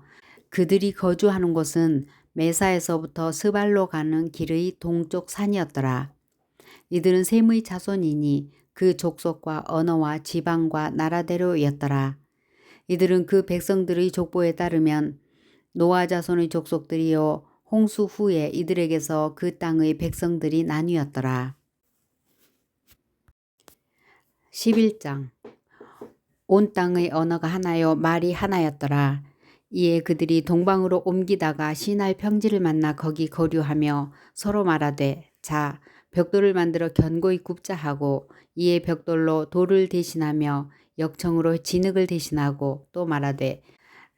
그들이 거주하는 곳은 메사에서부터 스발로 가는 길의 동쪽 산이었더라. 이들은 셈의 자손이니 그 족속과 언어와 지방과 나라대로였더라. 이들은 그 백성들의 족보에 따르면 노아 자손의 족속들이요 홍수 후에 이들에게서 그 땅의 백성들이 나뉘었더라. 11장 온 땅의 언어가 하나요 말이 하나였더라. 이에 그들이 동방으로 옮기다가 시날 평지를 만나 거기 거류하며 서로 말하되 자 벽돌을 만들어 견고히 굽자 하고 이에 벽돌로 돌을 대신하며 역청으로 진흙을 대신하고 또 말하되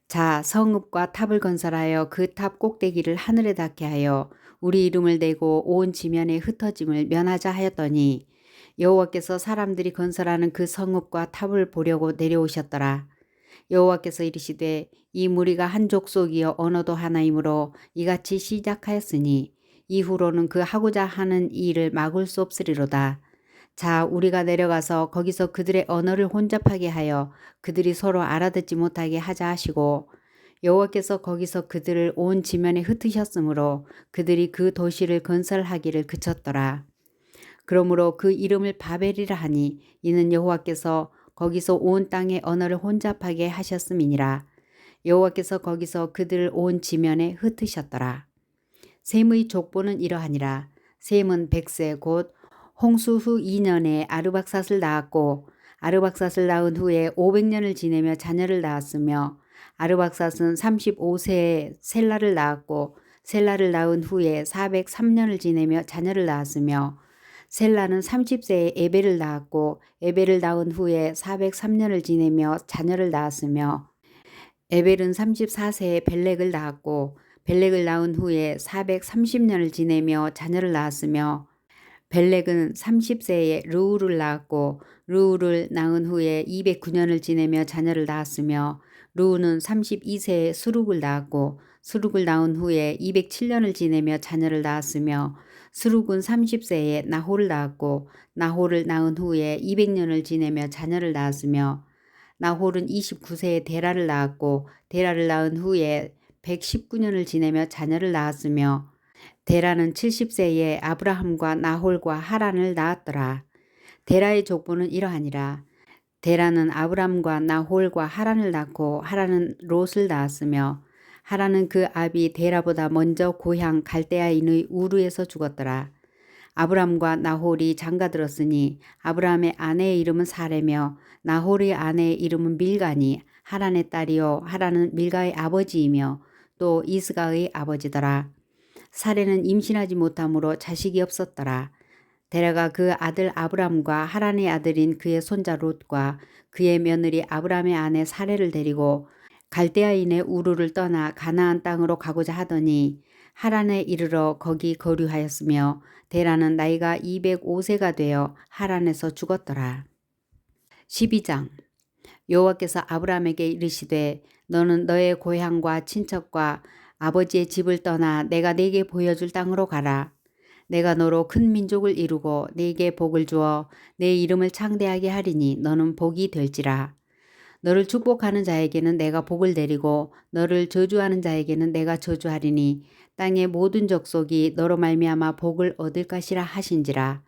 자 성읍과 탑을 건설하여 그 탑 꼭대기를 하늘에 닿게 하여 우리 이름을 대고 온 지면에 흩어짐을 면하자 하였더니 여호와께서 사람들이 건설하는 그 성읍과 탑을 보려고 내려오셨더라. 여호와께서 이르시되 이 무리가 한 족속이여 언어도 하나이므로 이같이 시작하였으니 이후로는 그 하고자 하는 일을 막을 수 없으리로다. 자 우리가 내려가서 거기서 그들의 언어를 혼잡하게 하여 그들이 서로 알아듣지 못하게 하자 하시고 여호와께서 거기서 그들을 온 지면에 흩으셨으므로 그들이 그 도시를 건설하기를 그쳤더라. 그러므로 그 이름을 바벨이라 하니 이는 여호와께서 거기서 온 땅의 언어를 혼잡하게 하셨음이니라. 여호와께서 거기서 그들을 온 지면에 흩으셨더라. 셈의 족보는 이러하니라. 셈은 100세 곧 홍수 후 2년에 아르박삿을 낳았고 아르박삿을 낳은 후에 500년을 지내며 자녀를 낳았으며 아르박삿은 35세에 셀라를 낳았고 셀라를 낳은 후에 403년을 지내며 자녀를 낳았으며 셀라는 30세에 에벨을 낳았고 에벨을 낳은 후에 403년을 지내며 자녀를 낳았으며 에벨은 34세에 벨렉을 낳았고 벨렉을 낳은 후에 430년을 지내며 자녀를 낳았으며 벨렉은 30세에 르우를 낳았고 르우를 낳은 후에 209년을 지내며 자녀를 낳았으며 르우는 32세에 수룩을 낳았고 수룩을 낳은 후에 207년을 지내며 자녀를 낳았으며 수룩은 30세에 나홀을 낳았고 나홀을 낳은 후에 200년을 지내며 자녀를 낳았으며 나홀은 29세에 데라를 낳았고 데라를 낳은 후에 119년을 지내며 자녀를 낳았으며 데라는 70세에 아브라함과 나홀과 하란을 낳았더라. 데라의 족보는 이러하니라. 데라는 아브람과 나홀과 하란을 낳고 하란은 롯을 낳았으며 하란은 그 아비 데라보다 먼저 고향 갈대아인의 우르에서 죽었더라. 아브람과 나홀이 장가들었으니 아브람의 아내의 이름은 사레며 나홀의 아내의 이름은 밀가니 하란의 딸이요 하란은 밀가의 아버지이며 또 이스가의 아버지더라. 사레는 임신하지 못함으로 자식이 없었더라. 데라가 그 아들 아브람과 하란의 아들인 그의 손자 롯과 그의 며느리 아브람의 아내 사레를 데리고 갈대아인의 우르를 떠나 가나안 땅으로 가고자 하더니 하란에 이르러 거기 거류하였으며 데라는 나이가 205세가 되어 하란에서 죽었더라. 12장. 여호와께서 아브라함에게 이르시되 너는 너의 고향과 친척과 아버지의 집을 떠나 내가 네게 보여줄 땅으로 가라. 내가 너로 큰 민족을 이루고 네게 복을 주어 내 이름을 창대하게 하리니 너는 복이 될지라. 너를 축복하는 자에게는 내가 복을 내리고 너를 저주하는 자에게는 내가 저주하리니 땅의 모든 족속이 너로 말미암아 복을 얻을 것이라 하신지라.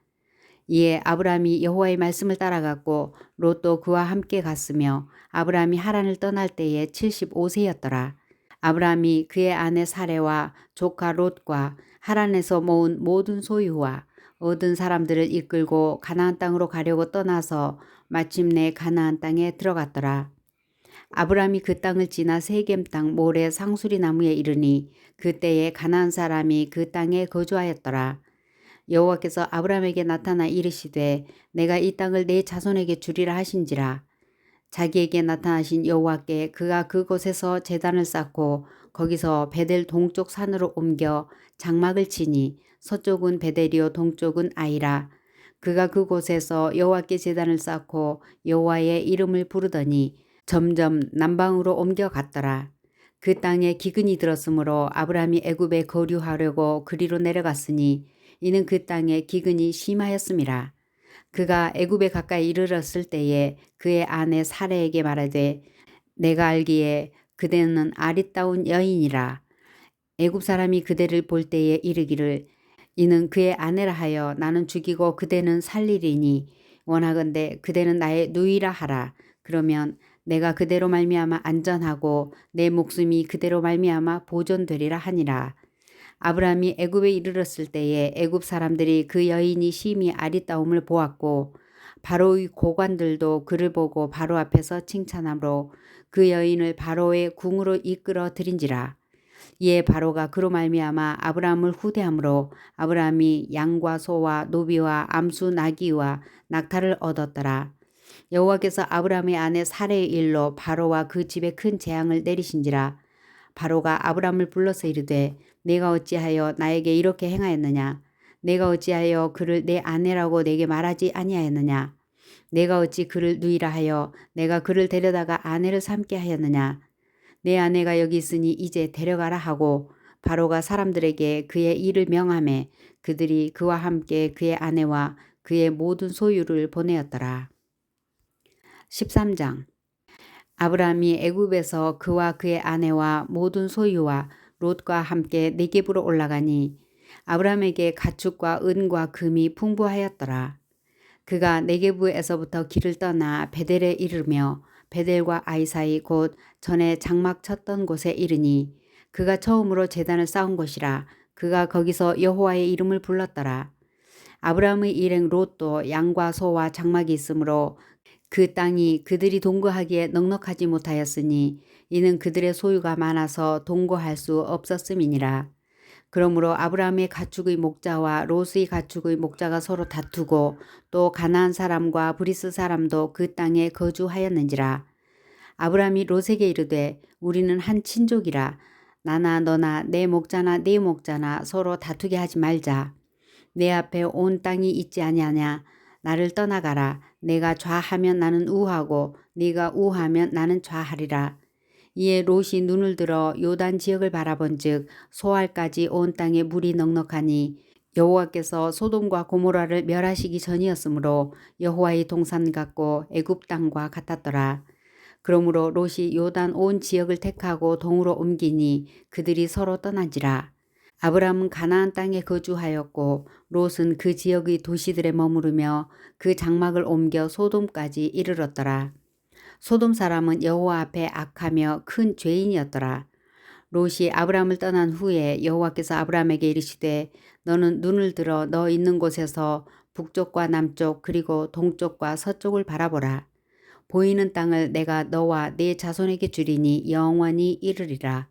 이에 아브라함이 여호와의 말씀을 따라갔고 롯도 그와 함께 갔으며 아브라함이 하란을 떠날 때에 75세였더라. 아브라함이 그의 아내 사레와 조카 롯과 하란에서 모은 모든 소유와 얻은 사람들을 이끌고 가나안 땅으로 가려고 떠나서 마침내 가나안 땅에 들어갔더라. 아브라함이 그 땅을 지나 세겜 땅 모래 상수리 나무에 이르니 그때에 가나안 사람이 그 땅에 거주하였더라. 여호와께서 아브라함에게 나타나 이르시되 내가 이 땅을 내 자손에게 주리라 하신지라. 자기에게 나타나신 여호와께 그가 그곳에서 제단을 쌓고 거기서 베델 동쪽 산으로 옮겨 장막을 치니 서쪽은 베델이요 동쪽은 아이라. 그가 그곳에서 여호와께 제단을 쌓고 여호와의 이름을 부르더니 점점 남방으로 옮겨갔더라. 그 땅에 기근이 들었으므로 아브라함이 애굽에 거류하려고 그리로 내려갔으니 이는 그 땅에 기근이 심하였음이라. 그가 애굽에 가까이 이르렀을 때에 그의 아내 사레에게 말하되 내가 알기에 그대는 아리따운 여인이라. 애굽 사람이 그대를 볼 때에 이르기를 이는 그의 아내라 하여 나는 죽이고 그대는 살리리니 원하건대 그대는 나의 누이라 하라. 그러면 내가 그대로 말미암아 안전하고 내 목숨이 그대로 말미암아 보존되리라 하니라. 아브라함이 애굽에 이르렀을 때에 애굽 사람들이 그 여인이 심히 아리따움을 보았고 바로의 고관들도 그를 보고 바로 앞에서 칭찬함으로 그 여인을 바로의 궁으로 이끌어 들인지라. 이에 바로가 그로 말미암아 아브라함을 후대함으로 아브라함이 양과 소와 노비와 암수 나귀와 낙타를 얻었더라. 여호와께서 아브라함의 아내 사레의 일로 바로와 그 집에 큰 재앙을 내리신지라. 바로가 아브라함을 불러서 이르되 내가 어찌하여 나에게 이렇게 행하였느냐. 내가 어찌하여 그를 내 아내라고 내게 말하지 아니하였느냐. 내가 어찌 그를 누이라 하여 내가 그를 데려다가 아내를 삼게 하였느냐. 내 아내가 여기 있으니 이제 데려가라 하고 바로가 사람들에게 그의 일을 명하매 그들이 그와 함께 그의 아내와 그의 모든 소유를 보내었더라. 13장. 아브라함이 애굽에서 그와 그의 아내와 모든 소유와 롯과 함께 네겝으로 올라가니 아브라함에게 가축과 은과 금이 풍부하였더라. 그가 네겝에서부터 길을 떠나 베델에 이르며 베델과 아이 사이 곧 전에 장막 쳤던 곳에 이르니 그가 처음으로 제단을 쌓은 곳이라. 그가 거기서 여호와의 이름을 불렀더라. 아브라함의 일행 롯도 양과 소와 장막이 있으므로 그 땅이 그들이 동거하기에 넉넉하지 못하였으니 이는 그들의 소유가 많아서 동거할 수 없었음이니라. 그러므로 아브라함의 가축의 목자와 롯의 가축의 목자가 서로 다투고 또 가나안 사람과 브리스 사람도 그 땅에 거주하였는지라. 아브라함이 롯에게 이르되 우리는 한 친족이라. 나나 너나 내 목자나 네 목자나 서로 다투게 하지 말자. 내 앞에 온 땅이 있지 아니하냐. 나를 떠나가라. 내가 좌하면 나는 우하고 네가 우하면 나는 좌하리라. 이에 롯이 눈을 들어 요단 지역을 바라본즉 소알까지 온 땅에 물이 넉넉하니 여호와께서 소돔과 고모라를 멸하시기 전이었으므로 여호와의 동산 같고 애굽 땅과 같았더라. 그러므로 롯이 요단 온 지역을 택하고 동으로 옮기니 그들이 서로 떠난지라. 아브라함은 가나안 땅에 거주하였고 롯은 그 지역의 도시들에 머무르며 그 장막을 옮겨 소돔까지 이르렀더라. 소돔 사람은 여호와 앞에 악하며 큰 죄인이었더라. 롯이 아브라함을 떠난 후에 여호와께서 아브라함에게 이르시되 너는 눈을 들어 너 있는 곳에서 북쪽과 남쪽 그리고 동쪽과 서쪽을 바라보라. 보이는 땅을 내가 너와 네 자손에게 주리니 영원히 이르리라.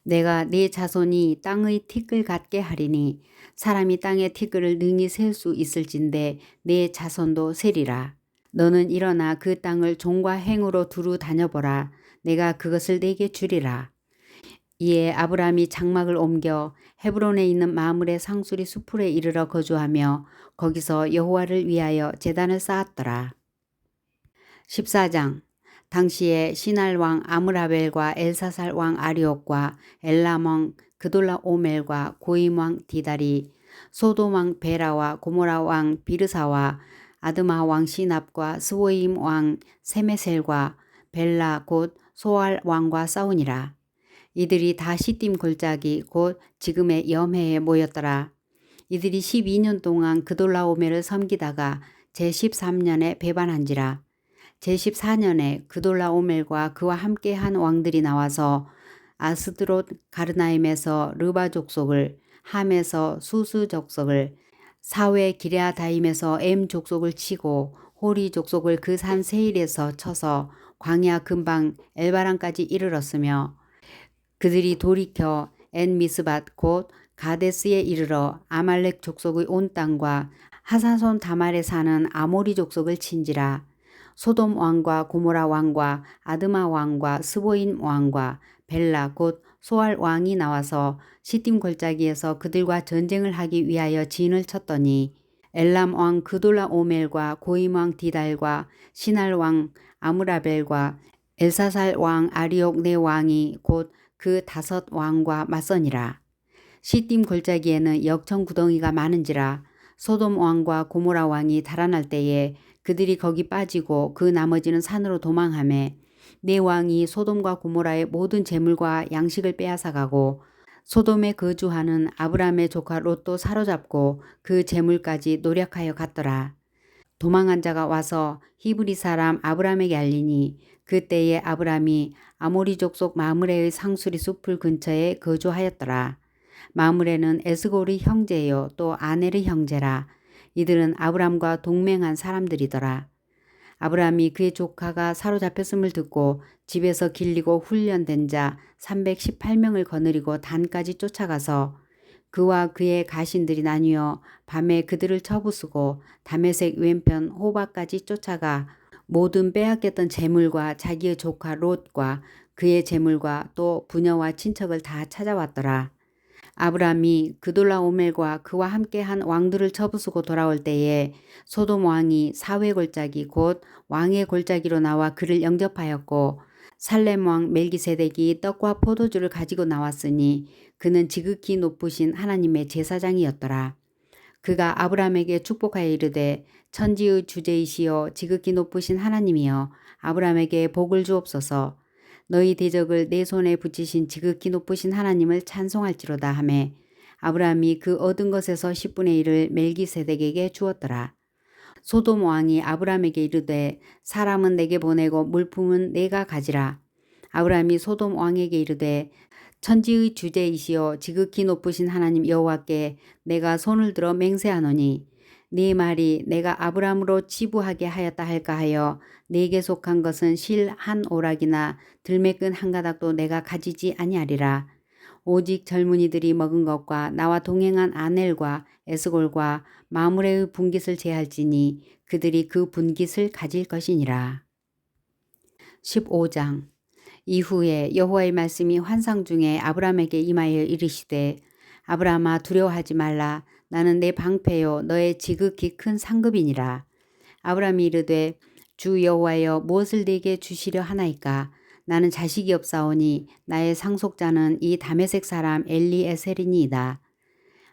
내가 네 자손이 땅의 티끌 같게 하리니 사람이 땅의 티끌을 능히 셀 수 있을진데 네 자손도 세리라. 너는 일어나 그 땅을 종과 행으로 두루 다녀보라. 내가 그것을 네게 주리라. 이에 아브라함이 장막을 옮겨 헤브론에 있는 마므레 상수리 수풀에 이르러 거주하며 거기서 여호와를 위하여 제단을 쌓았더라. 14장. 당시에 시날 왕 아므라벨과 엘사살 왕 아리옥과 엘람 왕 그돌라오멜과 고임 왕 디달이 소돔 왕 베라와 고모라 왕 비르사와 아드마 왕 시납과 스보임 왕 세메셀과 벨라 곧 소알 왕과 싸우니라. 이들이 다 시딤 골짜기 곧 지금의 염해에 모였더라. 이들이 12년 동안 그돌라오멜을 섬기다가 제13년에 배반한지라. 제14년에 그돌라오멜과 그와 함께한 왕들이 나와서 아스드롯 가르나임에서 르바 족속을, 함에서 수스 족속을, 사웨 기레아다임에서 엠 족속을 치고 호리 족속을 그 산 세일에서 쳐서 광야 근방 엘바란까지 이르렀으며 그들이 돌이켜 엔미스밭 곧 가데스에 이르러 아말렉 족속의 온 땅과 하사손 다말에 사는 아모리 족속을 친지라. 소돔 왕과 고모라 왕과 아드마 왕과 스보인 왕과 벨라 곧 소알 왕이 나와서 시딤 골짜기에서 그들과 전쟁을 하기 위하여 진을 쳤더니 엘람 왕 그돌라오멜과 고임 왕 디달과 시날 왕 아므라벨과 엘사살 왕 아리옥 네 왕이 곧 그 5 왕과 맞서니라. 시딤 골짜기에는 역청 구덩이가 많은지라. 소돔 왕과 고모라 왕이 달아날 때에 그들이 거기 빠지고 그 나머지는 산으로 도망하매 네 왕이 소돔과 고모라의 모든 재물과 양식을 빼앗아가고 소돔에 거주하는 아브라함의 조카 롯도 사로잡고 그 재물까지 노력하여 갔더라. 도망한 자가 와서 히브리 사람 아브라함에게 알리니 그때에 아브라함이 아모리 족속 마므레의 상수리 숲을 근처에 거주하였더라. 마므레는 에스골의 형제요 또 아넬의 형제라. 이들은 아브라함과 동맹한 사람들이더라. 아브라함이 그의 조카가 사로잡혔음을 듣고 집에서 길리고 훈련된 자 318명을 거느리고 단까지 쫓아가서 그와 그의 가신들이 나뉘어 밤에 그들을 쳐부수고 다메섹 왼편 호바까지 쫓아가 모든 빼앗겼던 재물과 자기의 조카 롯과 그의 재물과 또 부녀와 친척을 다 찾아왔더라. 아브라함이 그돌라오멜과 그와 함께한 왕들을 쳐부수고 돌아올 때에 소돔 왕이 사회 골짜기 곧 왕의 골짜기로 나와 그를 영접하였고 살렘 왕 멜기세덱이 떡과 포도주를 가지고 나왔으니 그는 지극히 높으신 하나님의 제사장이었더라. 그가 아브라함에게 축복하여 이르되 천지의 주제이시여 지극히 높으신 하나님이여 아브라함에게 복을 주옵소서. 너희 대적을 내 손에 붙이신 지극히 높으신 하나님을 찬송할지로다 하매 아브라함이 그 얻은 것에서 10분의 1을 멜기세덱에게 주었더라. 소돔 왕이 아브라함에게 이르되 사람은 내게 보내고 물품은 내가 가지라. 아브라함이 소돔 왕에게 이르되 천지의 주제이시여 지극히 높으신 하나님 여호와께 내가 손을 들어 맹세하노니 네 말이 내가 아브라함으로 치부하게 하였다 할까 하여 네게 속한 것은 실 한 오락이나 들매끈 한 가닥도 내가 가지지 아니하리라. 오직 젊은이들이 먹은 것과 나와 동행한 아넬과 에스골과 마므레의 분깃을 제할지니 그들이 그 분깃을 가질 것이니라. 15장. 이후에 여호와의 말씀이 환상 중에 아브라함에게 임하여 이르시되 아브라함아 두려워하지 말라. 나는 내 방패요 너의 지극히 큰 상급이니라. 아브라함이 이르되 주 여호와여 무엇을 내게 주시려 하나이까. 나는 자식이 없사오니 나의 상속자는 이 다메섹 사람 엘리에셀이니이다.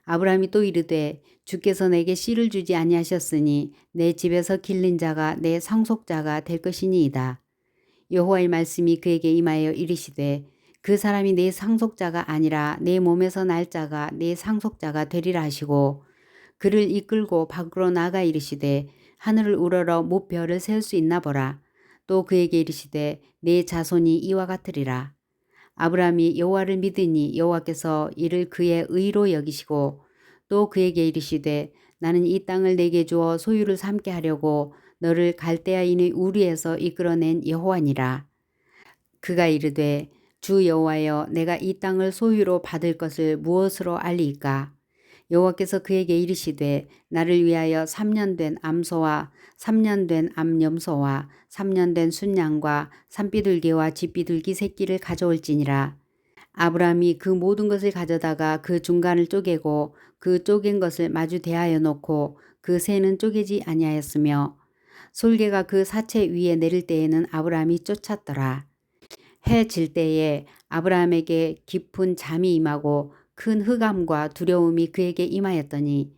아브라함이 또 이르되 주께서 내게 씨를 주지 아니하셨으니 내 집에서 길린 자가 내 상속자가 될 것이니이다. 여호와의 말씀이 그에게 임하여 이르시되 그 사람이 내 상속자가 아니라 내 몸에서 날 자가 내 상속자가 되리라 하시고 그를 이끌고 밖으로 나가 이르시되 하늘을 우러러 무별을 셀 수 있나 보라. 또 그에게 이르시되 내 자손이 이와 같으리라. 아브라함이 여호와를 믿으니 여호와께서 이를 그의 의로 여기시고 또 그에게 이르시되 나는 이 땅을 내게 주어 소유를 삼게 하려고 너를 갈대아인의 우리에서 이끌어낸 여호와니라. 그가 이르되 주 여호와여 내가 이 땅을 소유로 받을 것을 무엇으로 알리이까. 여호와께서 그에게 이르시되 나를 위하여 3년 된 암소와 3년 된 암염소와 3년 된 순양과 산비둘기와 쥐비둘기 새끼를 가져올지니라. 아브라함이 그 모든 것을 가져다가 그 중간을 쪼개고 그 쪼갠 것을 마주 대하여 놓고 그 새는 쪼개지 아니하였으며 솔개가 그 사체 위에 내릴 때에는 아브라함이 쫓았더라. 해 질 때에 아브라함에게 깊은 잠이 임하고 큰 흑암과 두려움이 그에게 임하였더니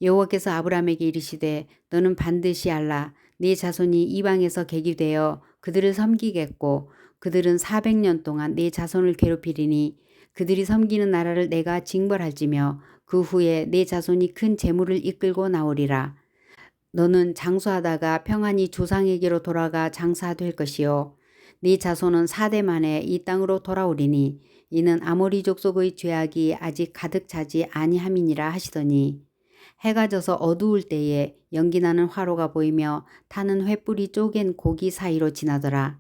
여호와께서 아브라함에게 이르시되 너는 반드시 알라. 네 자손이 이방에서 객이 되어 그들을 섬기겠고 그들은 400년 동안 네 자손을 괴롭히리니 그들이 섬기는 나라를 내가 징벌할지며 그 후에 네 자손이 큰 재물을 이끌고 나오리라. 너는 장수하다가 평안히 조상에게로 돌아가 장사될 것이요 네 자손은 4대 만에 이 땅으로 돌아오리니 이는 아모리 족속의 죄악이 아직 가득 차지 아니함이니라 하시더니 해가 져서 어두울 때에 연기나는 화로가 보이며 타는 횃불이 쪼갠 고기 사이로 지나더라.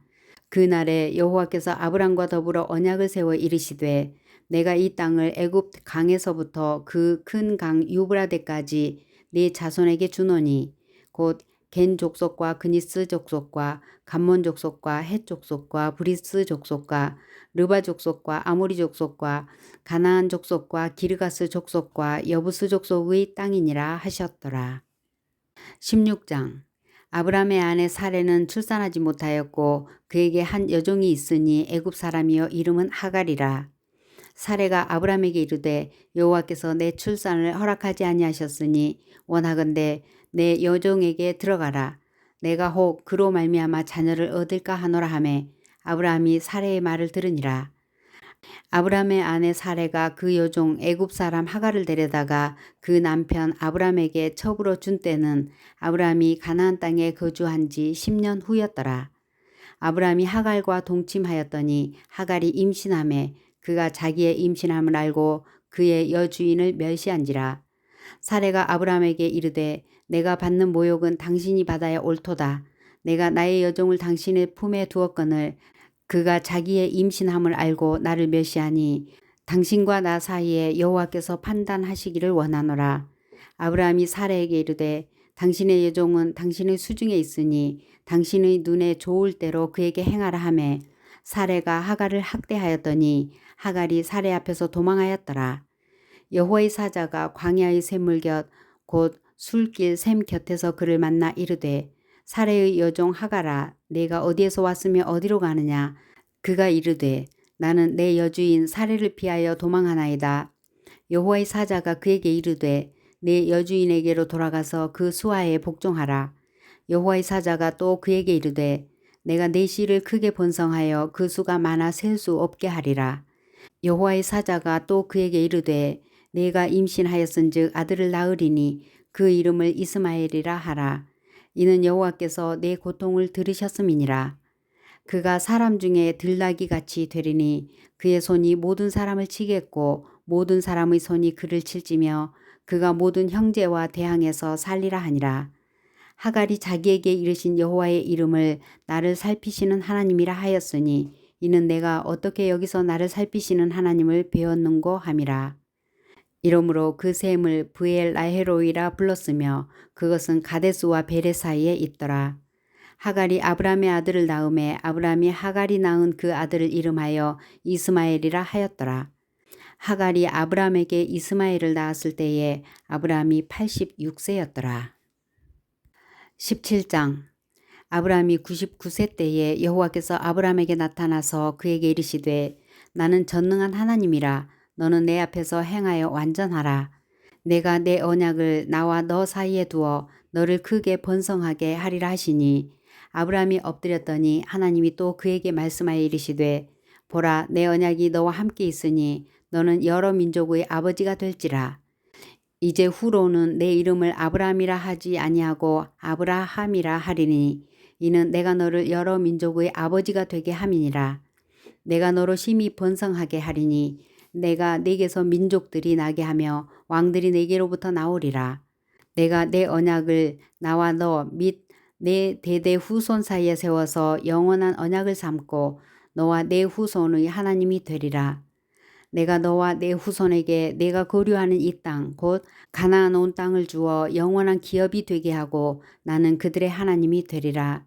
그날에 여호와께서 아브람과 더불어 언약을 세워 이르시되 내가 이 땅을 애굽 강에서부터 그 큰 강 유브라데까지 네 자손에게 주노니 곧 겐 족속과 그니스 족속과 감몬 족속과 헷 족속과 브리스 족속과 르바 족속과 아모리 족속과 가나안 족속과 기르가스 족속과 여부스 족속의 땅이니라 하셨더라. 16장 아브람의 아내 사레는 출산하지 못하였고 그에게 한 여종이 있으니 애굽 사람이요 이름은 하갈이라. 사레가 아브람에게 이르되 여호와께서 내 출산을 허락하지 아니하셨으니 원하건대 내 여종에게 들어가라. 내가 혹 그로 말미암아 자녀를 얻을까 하노라 하매 아브람이 사레의 말을 들으니라. 아브람의 아내 사레가 그 여종 애굽 사람 하갈을 데려다가 그 남편 아브람에게 첩으로 준 때는 아브람이 가나안 땅에 거주한 지 10년 후였더라. 아브람이 하갈과 동침하였더니 하갈이 임신하매 그가 자기의 임신함을 알고 그의 여주인을 멸시한지라. 사레가 아브람에게 이르되 내가 받는 모욕은 당신이 받아야 옳도다. 내가 나의 여종을 당신의 품에 두었거늘 그가 자기의 임신함을 알고 나를 멸시하니 당신과 나 사이에 여호와께서 판단하시기를 원하노라. 아브라함이 사레에게 이르되 당신의 여종은 당신의 수중에 있으니 당신의 눈에 좋을 대로 그에게 행하라 하매 사레가 하갈을 학대하였더니 하갈이 사레 앞에서 도망하였더라. 여호와의 사자가 광야의 샘물 곁 곧 술길 샘 곁에서 그를 만나 이르되 사레의 여종 하갈아 내가 어디에서 왔으며 어디로 가느냐. 그가 이르되 나는 내 여주인 사레를 피하여 도망하나이다. 여호와의 사자가 그에게 이르되 내 여주인에게로 돌아가서 그 수하에 복종하라. 여호와의 사자가 또 그에게 이르되 내가 내 씨를 크게 번성하여 그 수가 많아 셀 수 없게 하리라. 여호와의 사자가 또 그에게 이르되 내가 임신하였은즉 아들을 낳으리니 그 이름을 이스마엘이라 하라. 이는 여호와께서 내 고통을 들으셨음이니라. 그가 사람 중에 들나귀 같이 되리니 그의 손이 모든 사람을 치겠고 모든 사람의 손이 그를 칠지며 그가 모든 형제와 대항해서 살리라 하니라. 하갈이 자기에게 이르신 여호와의 이름을 나를 살피시는 하나님이라 하였으니 이는 내가 어떻게 여기서 나를 살피시는 하나님을 배웠는고 함이라. 이러므로 그 샘을 브엘 라헤로이라 불렀으며 그것은 가데스와 베레 사이에 있더라. 하갈이 아브람의 아들을 낳음에 아브람이 하갈이 낳은 그 아들을 이름하여 이스마엘이라 하였더라. 하갈이 아브람에게 이스마엘을 낳았을 때에 아브람이 86세였더라. 17장 아브람이 99세 때에 여호와께서 아브람에게 나타나서 그에게 이르시되 나는 전능한 하나님이라. 너는 내 앞에서 행하여 완전하라. 내가 내 언약을 나와 너 사이에 두어 너를 크게 번성하게 하리라 하시니 아브람이 엎드렸더니 하나님이 또 그에게 말씀하여 이르시되 보라 내 언약이 너와 함께 있으니 너는 여러 민족의 아버지가 될지라. 이제 후로는 내 이름을 아브람이라 하지 아니하고 아브라함이라 하리니 이는 내가 너를 여러 민족의 아버지가 되게 함이니라. 내가 너로 심히 번성하게 하리니 내가 네게서 민족들이 나게 하며 왕들이 네게로부터 나오리라. 내가 내 언약을 나와 너 및 내 대대 후손 사이에 세워서 영원한 언약을 삼고 너와 내 후손의 하나님이 되리라. 내가 너와 내 후손에게 내가 거류하는 이 땅 곧 가나안 온 땅을 주어 영원한 기업이 되게 하고 나는 그들의 하나님이 되리라.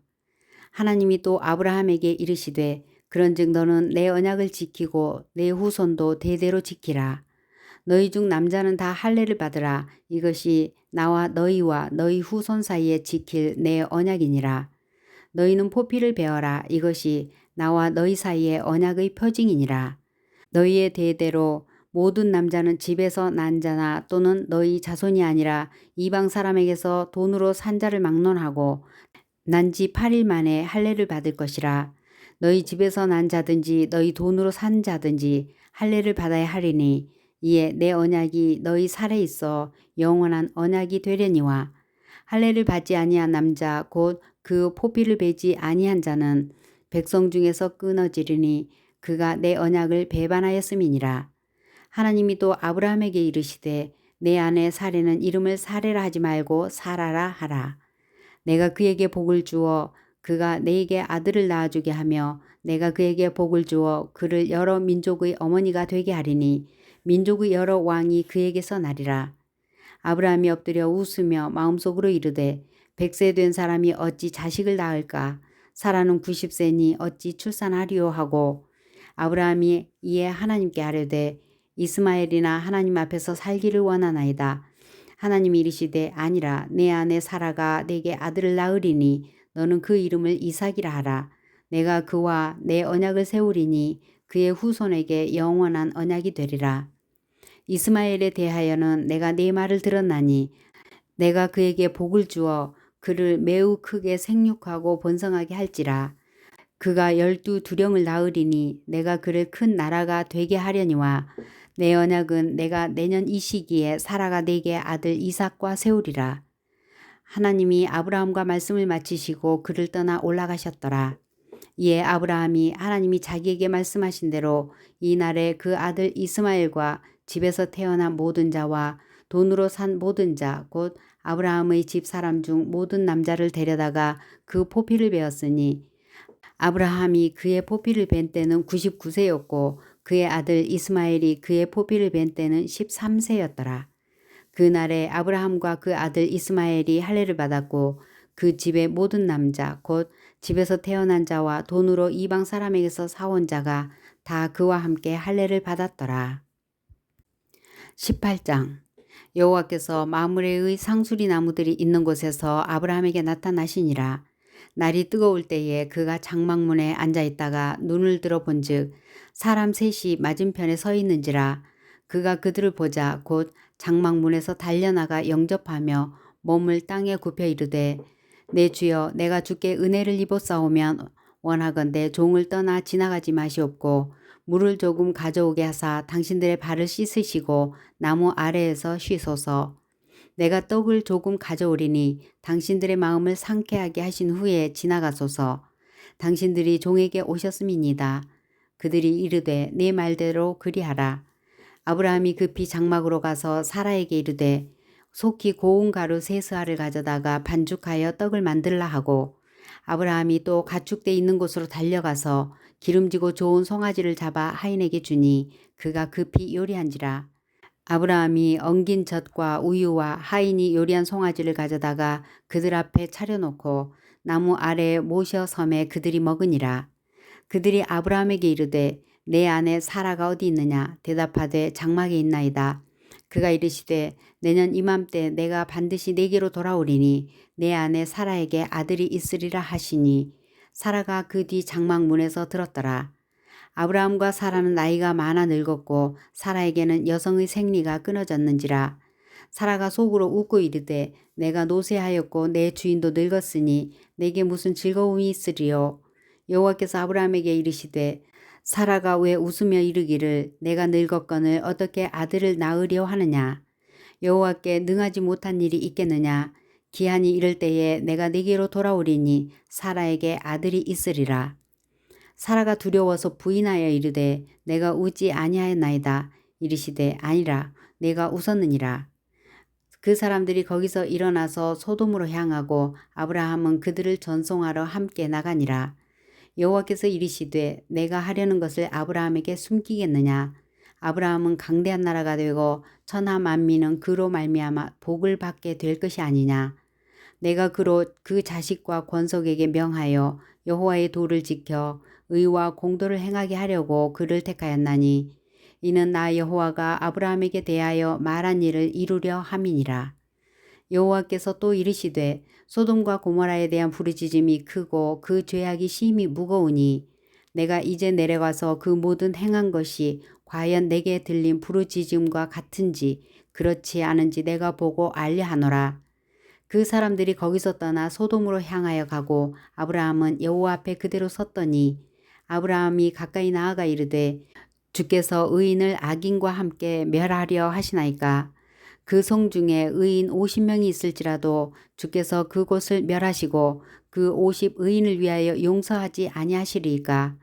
하나님이 또 아브라함에게 이르시되 그런즉 너는 내 언약을 지키고 내 후손도 대대로 지키라. 너희 중 남자는 다 할례를 받으라. 이것이 나와 너희와 너희 후손 사이에 지킬 내 언약이니라. 너희는 포피를 베어라. 이것이 나와 너희 사이의 언약의 표징이니라. 너희의 대대로 모든 남자는 집에서 난 자나 또는 너희 자손이 아니라 이방 사람에게서 돈으로 산 자를 막론하고 난 지 8일 만에 할례를 받을 것이라. 너희 집에서 난 자든지 너희 돈으로 산 자든지 할례를 받아야 하리니 이에 내 언약이 너희 살에 있어 영원한 언약이 되려니와 할례를 받지 아니한 남자 곧 그 포피를 베지 아니한 자는 백성 중에서 끊어지리니 그가 내 언약을 배반하였음이니라. 하나님이 또 아브라함에게 이르시되 내 아내 사레는 이름을 사레라 하지 말고 사라라 하라. 내가 그에게 복을 주어 그가 내게 아들을 낳아주게 하며 내가 그에게 복을 주어 그를 여러 민족의 어머니가 되게 하리니 민족의 여러 왕이 그에게서 나리라. 아브라함이 엎드려 웃으며 마음속으로 이르되 100세 된 사람이 어찌 자식을 낳을까? 사라는 90세니 어찌 출산하리요 하고 아브라함이 이에 하나님께 아뢰되 이스마엘이나 하나님 앞에서 살기를 원하나이다. 하나님이 이르시되 아니라 내 아내 사라가 내게 아들을 낳으리니 너는 그 이름을 이삭이라 하라. 내가 그와 내 언약을 세우리니 그의 후손에게 영원한 언약이 되리라. 이스마엘에 대하여는 내가 네 말을 들었나니 내가 그에게 복을 주어 그를 매우 크게 생육하고 번성하게 할지라. 그가 12두령을 낳으리니 내가 그를 큰 나라가 되게 하려니와 내 언약은 내가 내년 이 시기에 사라가 내게 아들 이삭과 세우리라. 하나님이 아브라함과 말씀을 마치시고 그를 떠나 올라가셨더라. 이에 아브라함이 하나님이 자기에게 말씀하신 대로 이날에 그 아들 이스마엘과 집에서 태어난 모든 자와 돈으로 산 모든 자 곧 아브라함의 집 사람 중 모든 남자를 데려다가 그 포피를 베었으니 아브라함이 그의 포피를 벤 때는 99세였고 그의 아들 이스마엘이 그의 포피를 벤 때는 13세였더라. 그날에 아브라함과 그 아들 이스마엘이 할례를 받았고 그 집의 모든 남자 곧 집에서 태어난 자와 돈으로 이방 사람에게서 사온 자가 다 그와 함께 할례를 받았더라. 18장 여호와께서 마므레의 상수리 나무들이 있는 곳에서 아브라함에게 나타나시니라. 날이 뜨거울 때에 그가 장막문에 앉아있다가 눈을 들어본즉 사람 셋이 맞은편에 서 있는지라. 그가 그들을 보자 곧 장막문에서 달려나가 영접하며 몸을 땅에 굽혀 이르되 내 주여 내가 주께 은혜를 입었사오면 원하건대 종을 떠나 지나가지 마시옵고 물을 조금 가져오게 하사 당신들의 발을 씻으시고 나무 아래에서 쉬소서. 내가 떡을 조금 가져오리니 당신들의 마음을 상쾌하게 하신 후에 지나가소서. 당신들이 종에게 오셨음이니이다. 그들이 이르되 네 말대로 그리하라. 아브라함이 급히 장막으로 가서 사라에게 이르되 속히 고운 가루 3스아를 가져다가 반죽하여 떡을 만들라 하고 아브라함이 또 가축대 있는 곳으로 달려가서 기름지고 좋은 송아지를 잡아 하인에게 주니 그가 급히 요리한지라. 아브라함이 엉긴 젖과 우유와 하인이 요리한 송아지를 가져다가 그들 앞에 차려놓고 나무 아래에 모셔 섬에 그들이 먹으니라. 그들이 아브라함에게 이르되 내 아내 사라가 어디 있느냐? 대답하되 장막에 있나이다. 그가 이르시되 내년 이맘때 내가 반드시 내게로 돌아오리니 내 아내 사라에게 아들이 있으리라 하시니 사라가 그 뒤 장막문에서 들었더라. 아브라함과 사라는 나이가 많아 늙었고 사라에게는 여성의 생리가 끊어졌는지라. 사라가 속으로 웃고 이르되 내가 노쇠하였고 내 주인도 늙었으니 내게 무슨 즐거움이 있으리요. 여호와께서 아브라함에게 이르시되 사라가 왜 웃으며 이르기를 내가 늙었거늘 어떻게 아들을 낳으려 하느냐. 여호와께 능하지 못한 일이 있겠느냐. 기한이 이를 때에 내가 네게로 돌아오리니 사라에게 아들이 있으리라. 사라가 두려워서 부인하여 이르되 내가 웃지 아니하였나이다. 이르시되 아니라 내가 웃었느니라. 그 사람들이 거기서 일어나서 소돔으로 향하고 아브라함은 그들을 전송하러 함께 나가니라. 여호와께서 이르시되 내가 하려는 것을 아브라함에게 숨기겠느냐. 아브라함은 강대한 나라가 되고 천하 만민은 그로 말미암아 복을 받게 될 것이 아니냐. 내가 그로 그 자식과 권속에게 명하여 여호와의 도를 지켜 의와 공도를 행하게 하려고 그를 택하였나니 이는 나 여호와가 아브라함에게 대하여 말한 일을 이루려 함이니라. 여호와께서 또 이르시되 소돔과 고모라에 대한 부르짖음이 크고 그 죄악이 심히 무거우니 내가 이제 내려가서 그 모든 행한 것이 과연 내게 들린 부르짖음과 같은지 그렇지 않은지 내가 보고 알려 하노라. 그 사람들이 거기서 떠나 소돔으로 향하여 가고 아브라함은 여호와 앞에 그대로 섰더니 아브라함이 가까이 나아가 이르되 주께서 의인을 악인과 함께 멸하려 하시나이까. 그 성 중에 의인 50명이 있을지라도 주께서 그곳을 멸하시고 그 50 의인을 위하여 용서하지 아니하시리이까.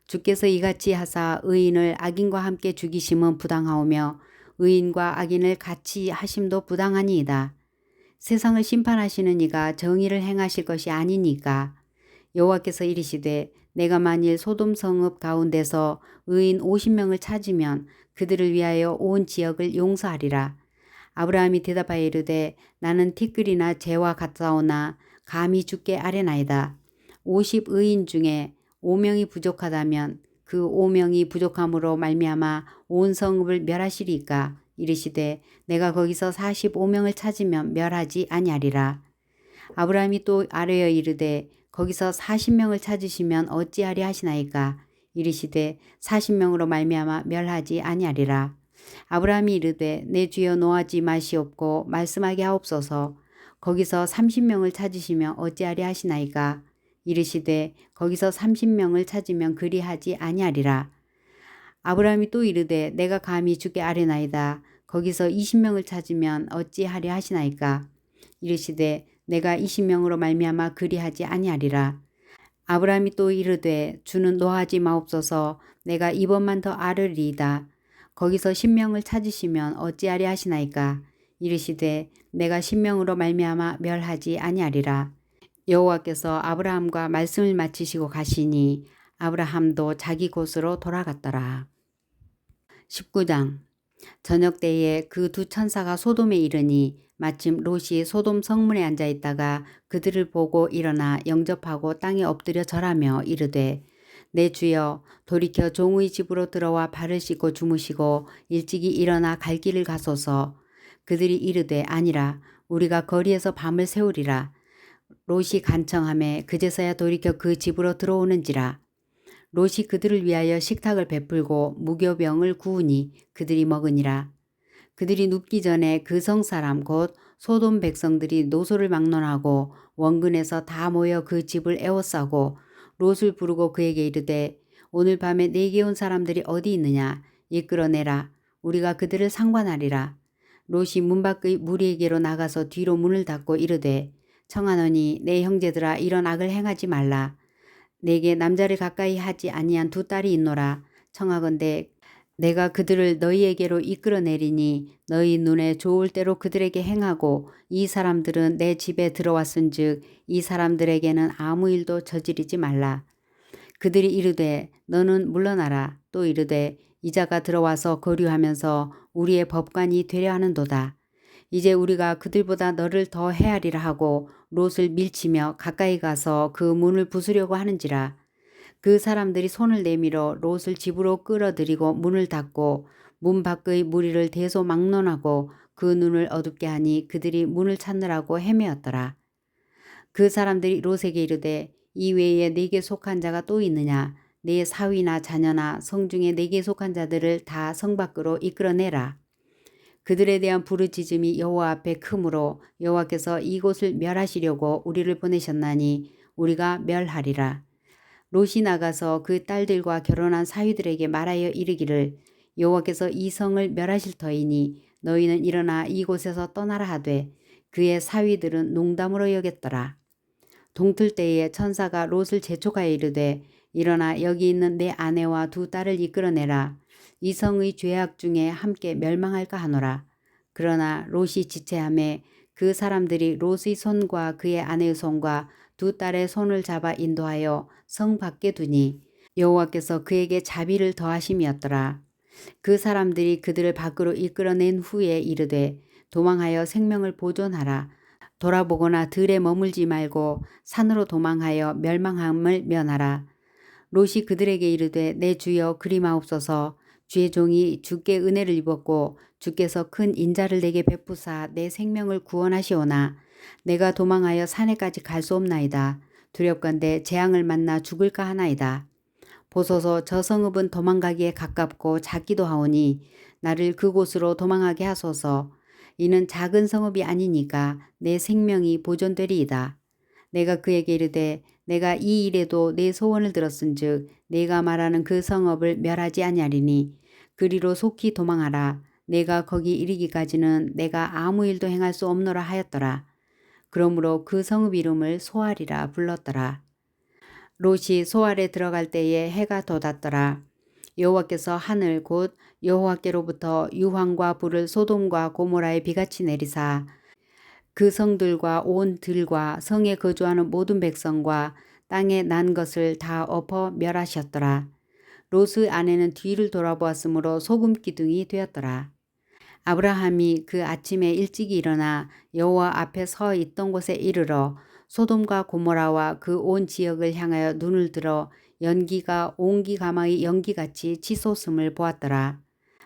주께서 이같이 하사 의인을 악인과 함께 죽이심은 부당하오며 의인과 악인을 같이 하심도 부당하니이다. 세상을 심판하시는 이가 정의를 행하실 것이 아니니까. 여호와께서 이르시되 내가 만일 소돔 성읍 가운데서 의인 50명을 찾으면 그들을 위하여 온 지역을 용서하리라. 아브라함이 대답하여 이르되 나는 티끌이나 재와 같사오나 감히 주께 아뢰나이다. 50 의인 중에 5명이 부족하다면 그 5명이 부족함으로 말미암아 온 성읍을 멸하시리까. 이르시되 내가 거기서 45명을 찾으면 멸하지 아니하리라. 아브라함이 또 아뢰어 이르되 거기서 40명을 찾으시면 어찌하리 하시나이까. 이르시되 40명으로 말미암아 멸하지 아니하리라. 아브라함이 이르되 내 주여 노하지 마시옵고 말씀하게 하옵소서. 거기서 30명을 찾으시면 어찌하리 하시나이까. 이르시되 거기서 30명을 찾으면 그리하지 아니하리라. 아브라함이 또 이르되 내가 감히 주께 아뢰나이다. 거기서 20명을 찾으면 어찌하리 하시나이까. 이르시되 내가 20명으로 말미암아 그리하지 아니하리라. 아브라함이 또 이르되 주는 노하지 마옵소서. 내가 이번만 더 아뢰리이다. 거기서 10명을 찾으시면 어찌하리 하시나이까. 이르시되 내가 10명으로 말미암아 멸하지 아니하리라. 여호와께서 아브라함과 말씀을 마치시고 가시니 아브라함도 자기 곳으로 돌아갔더라. 19장. 저녁 때에 그 두 천사가 소돔에 이르니 마침 롯이 소돔 성문에 앉아 있다가 그들을 보고 일어나 영접하고 땅에 엎드려 절하며 이르되 내 주여 돌이켜 종의 집으로 들어와 발을 씻고 주무시고 일찍이 일어나 갈 길을 가소서. 그들이 이르되 아니라 우리가 거리에서 밤을 새우리라. 롯이 간청하매 그제서야 돌이켜 그 집으로 들어오는지라. 롯이 그들을 위하여 식탁을 베풀고 무교병을 구우니 그들이 먹으니라. 그들이 눕기 전에 그 성사람 곧 소돔 백성들이 노소를 막론하고 원근에서 다 모여 그 집을 에워싸고 롯을 부르고 그에게 이르되 오늘 밤에 내게 온 사람들이 어디 있느냐. 이끌어내라. 우리가 그들을 상관하리라. 롯이 문 밖의 무리에게로 나가서 뒤로 문을 닫고 이르되 청하노니 내 형제들아 이런 악을 행하지 말라. 내게 남자를 가까이 하지 아니한 두 딸이 있노라. 청하건대 내가 그들을 너희에게로 이끌어내리니 너희 눈에 좋을 대로 그들에게 행하고 이 사람들은 내 집에 들어왔은즉 이 사람들에게는 아무 일도 저지르지 말라. 그들이 이르되 너는 물러나라. 또 이르되 이자가 들어와서 거류하면서 우리의 법관이 되려 하는도다. 이제 우리가 그들보다 너를 더 헤아리라 하고 롯을 밀치며 가까이 가서 그 문을 부수려고 하는지라. 그 사람들이 손을 내밀어 롯을 집으로 끌어들이고 문을 닫고 문 밖의 무리를 대소 막론하고 그 눈을 어둡게 하니 그들이 문을 찾느라고 헤매었더라. 그 사람들이 롯에게 이르되 이 외에 네게 속한 자가 또 있느냐. 네 사위나 자녀나 성중에 네게 속한 자들을 다 성 밖으로 이끌어내라. 그들에 대한 부르짖음이 여호와 앞에 크므로 여호와께서 이곳을 멸하시려고 우리를 보내셨나니 우리가 멸하리라. 롯이 나가서 그 딸들과 결혼한 사위들에게 말하여 이르기를 여호와께서 이 성을 멸하실 터이니 너희는 일어나 이곳에서 떠나라 하되 그의 사위들은 농담으로 여겼더라. 동틀 때에 천사가 롯을 재촉하여 이르되 일어나 여기 있는 내 아내와 두 딸을 이끌어내라. 이 성의 죄악 중에 함께 멸망할까 하노라. 그러나 롯이 지체하매 그 사람들이 롯의 손과 그의 아내의 손과 두 딸의 손을 잡아 인도하여 성 밖에 두니 여호와께서 그에게 자비를 더하심이었더라. 그 사람들이 그들을 밖으로 이끌어낸 후에 이르되 도망하여 생명을 보존하라. 돌아보거나 들에 머물지 말고 산으로 도망하여 멸망함을 면하라. 롯이 그들에게 이르되 내 주여 그리마옵소서. 주의 종이 주께 은혜를 입었고 주께서 큰 인자를 내게 베푸사 내 생명을 구원하시오나 내가 도망하여 산에까지 갈 수 없나이다. 두렵건대 재앙을 만나 죽을까 하나이다. 보소서 저 성읍은 도망가기에 가깝고 작기도 하오니 나를 그곳으로 도망하게 하소서. 이는 작은 성읍이 아니니까 내 생명이 보존되리이다. 내가 그에게 이르되 내가 이 일에도 내 소원을 들었은즉 내가 말하는 그 성읍을 멸하지 아니하리니 그리로 속히 도망하라. 내가 거기 이르기까지는 내가 아무 일도 행할 수 없노라 하였더라. 그러므로 그 성읍 이름을 소알이라 불렀더라. 롯이 소알에 들어갈 때에 해가 돋았더라. 여호와께서 하늘 곧 여호와께로부터 유황과 불을 소돔과 고모라에 비같이 내리사 그 성들과 온 들과 성에 거주하는 모든 백성과 땅에 난 것을 다 엎어 멸하셨더라. 롯의 아내는 뒤를 돌아보았으므로 소금 기둥이 되었더라. 아브라함이 그 아침에 일찍이 일어나 여호와 앞에 서 있던 곳에 이르러 소돔과 고모라와 그 온 지역을 향하여 눈을 들어 연기가 옹기 가마의 연기같이 치솟음을 보았더라.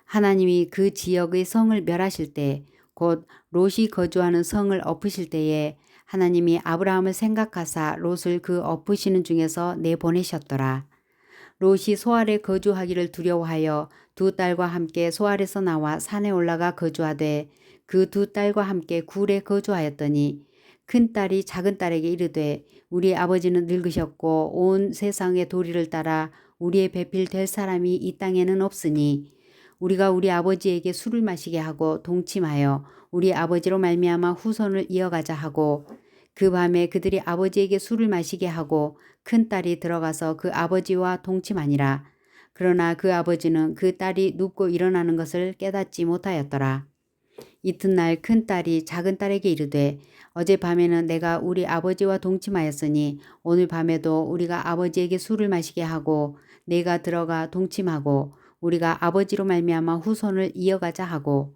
하나님이 그 지역의 성을 멸하실 때 곧 롯이 거주하는 성을 엎으실 때에 하나님이 아브라함을 생각하사 롯을 그 엎으시는 중에서 내보내셨더라. 롯이 소알에 거주하기를 두려워하여 두 딸과 함께 소알에서 나와 산에 올라가 거주하되 그 두 딸과 함께 굴에 거주하였더니 큰 딸이 작은 딸에게 이르되 우리 아버지는 늙으셨고 온 세상의 도리를 따라 우리의 배필 될 사람이 이 땅에는 없으니 우리가 우리 아버지에게 술을 마시게 하고 동침하여 우리 아버지로 말미암아 후손을 이어가자 하고 그 밤에 그들이 아버지에게 술을 마시게 하고 큰딸이 들어가서 그 아버지와 동침하니라. 그러나 그 아버지는 그 딸이 눕고 일어나는 것을 깨닫지 못하였더라. 이튿날 큰딸이 작은딸에게 이르되 어젯밤에는 내가 우리 아버지와 동침하였으니 오늘 밤에도 우리가 아버지에게 술을 마시게 하고 내가 들어가 동침하고 우리가 아버지로 말미암아 후손을 이어가자 하고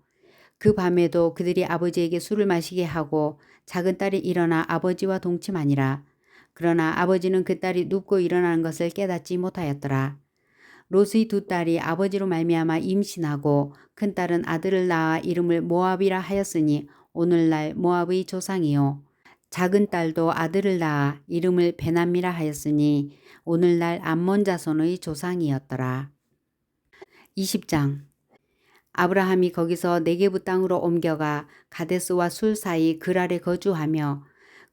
그 밤에도 그들이 아버지에게 술을 마시게 하고 작은딸이 일어나 아버지와 동침하니라. 그러나 아버지는 그 딸이 눕고 일어나는 것을 깨닫지 못하였더라. 롯의 두 딸이 아버지로 말미암아 임신하고 큰딸은 아들을 낳아 이름을 모압이라 하였으니 오늘날 모압의 조상이요. 작은 딸도 아들을 낳아 이름을 베남이라 하였으니 오늘날 암몬 자손의 조상이었더라. 20장 아브라함이 거기서 네게부 땅으로 옮겨가 가데스와 술 사이 그랄에 거주하며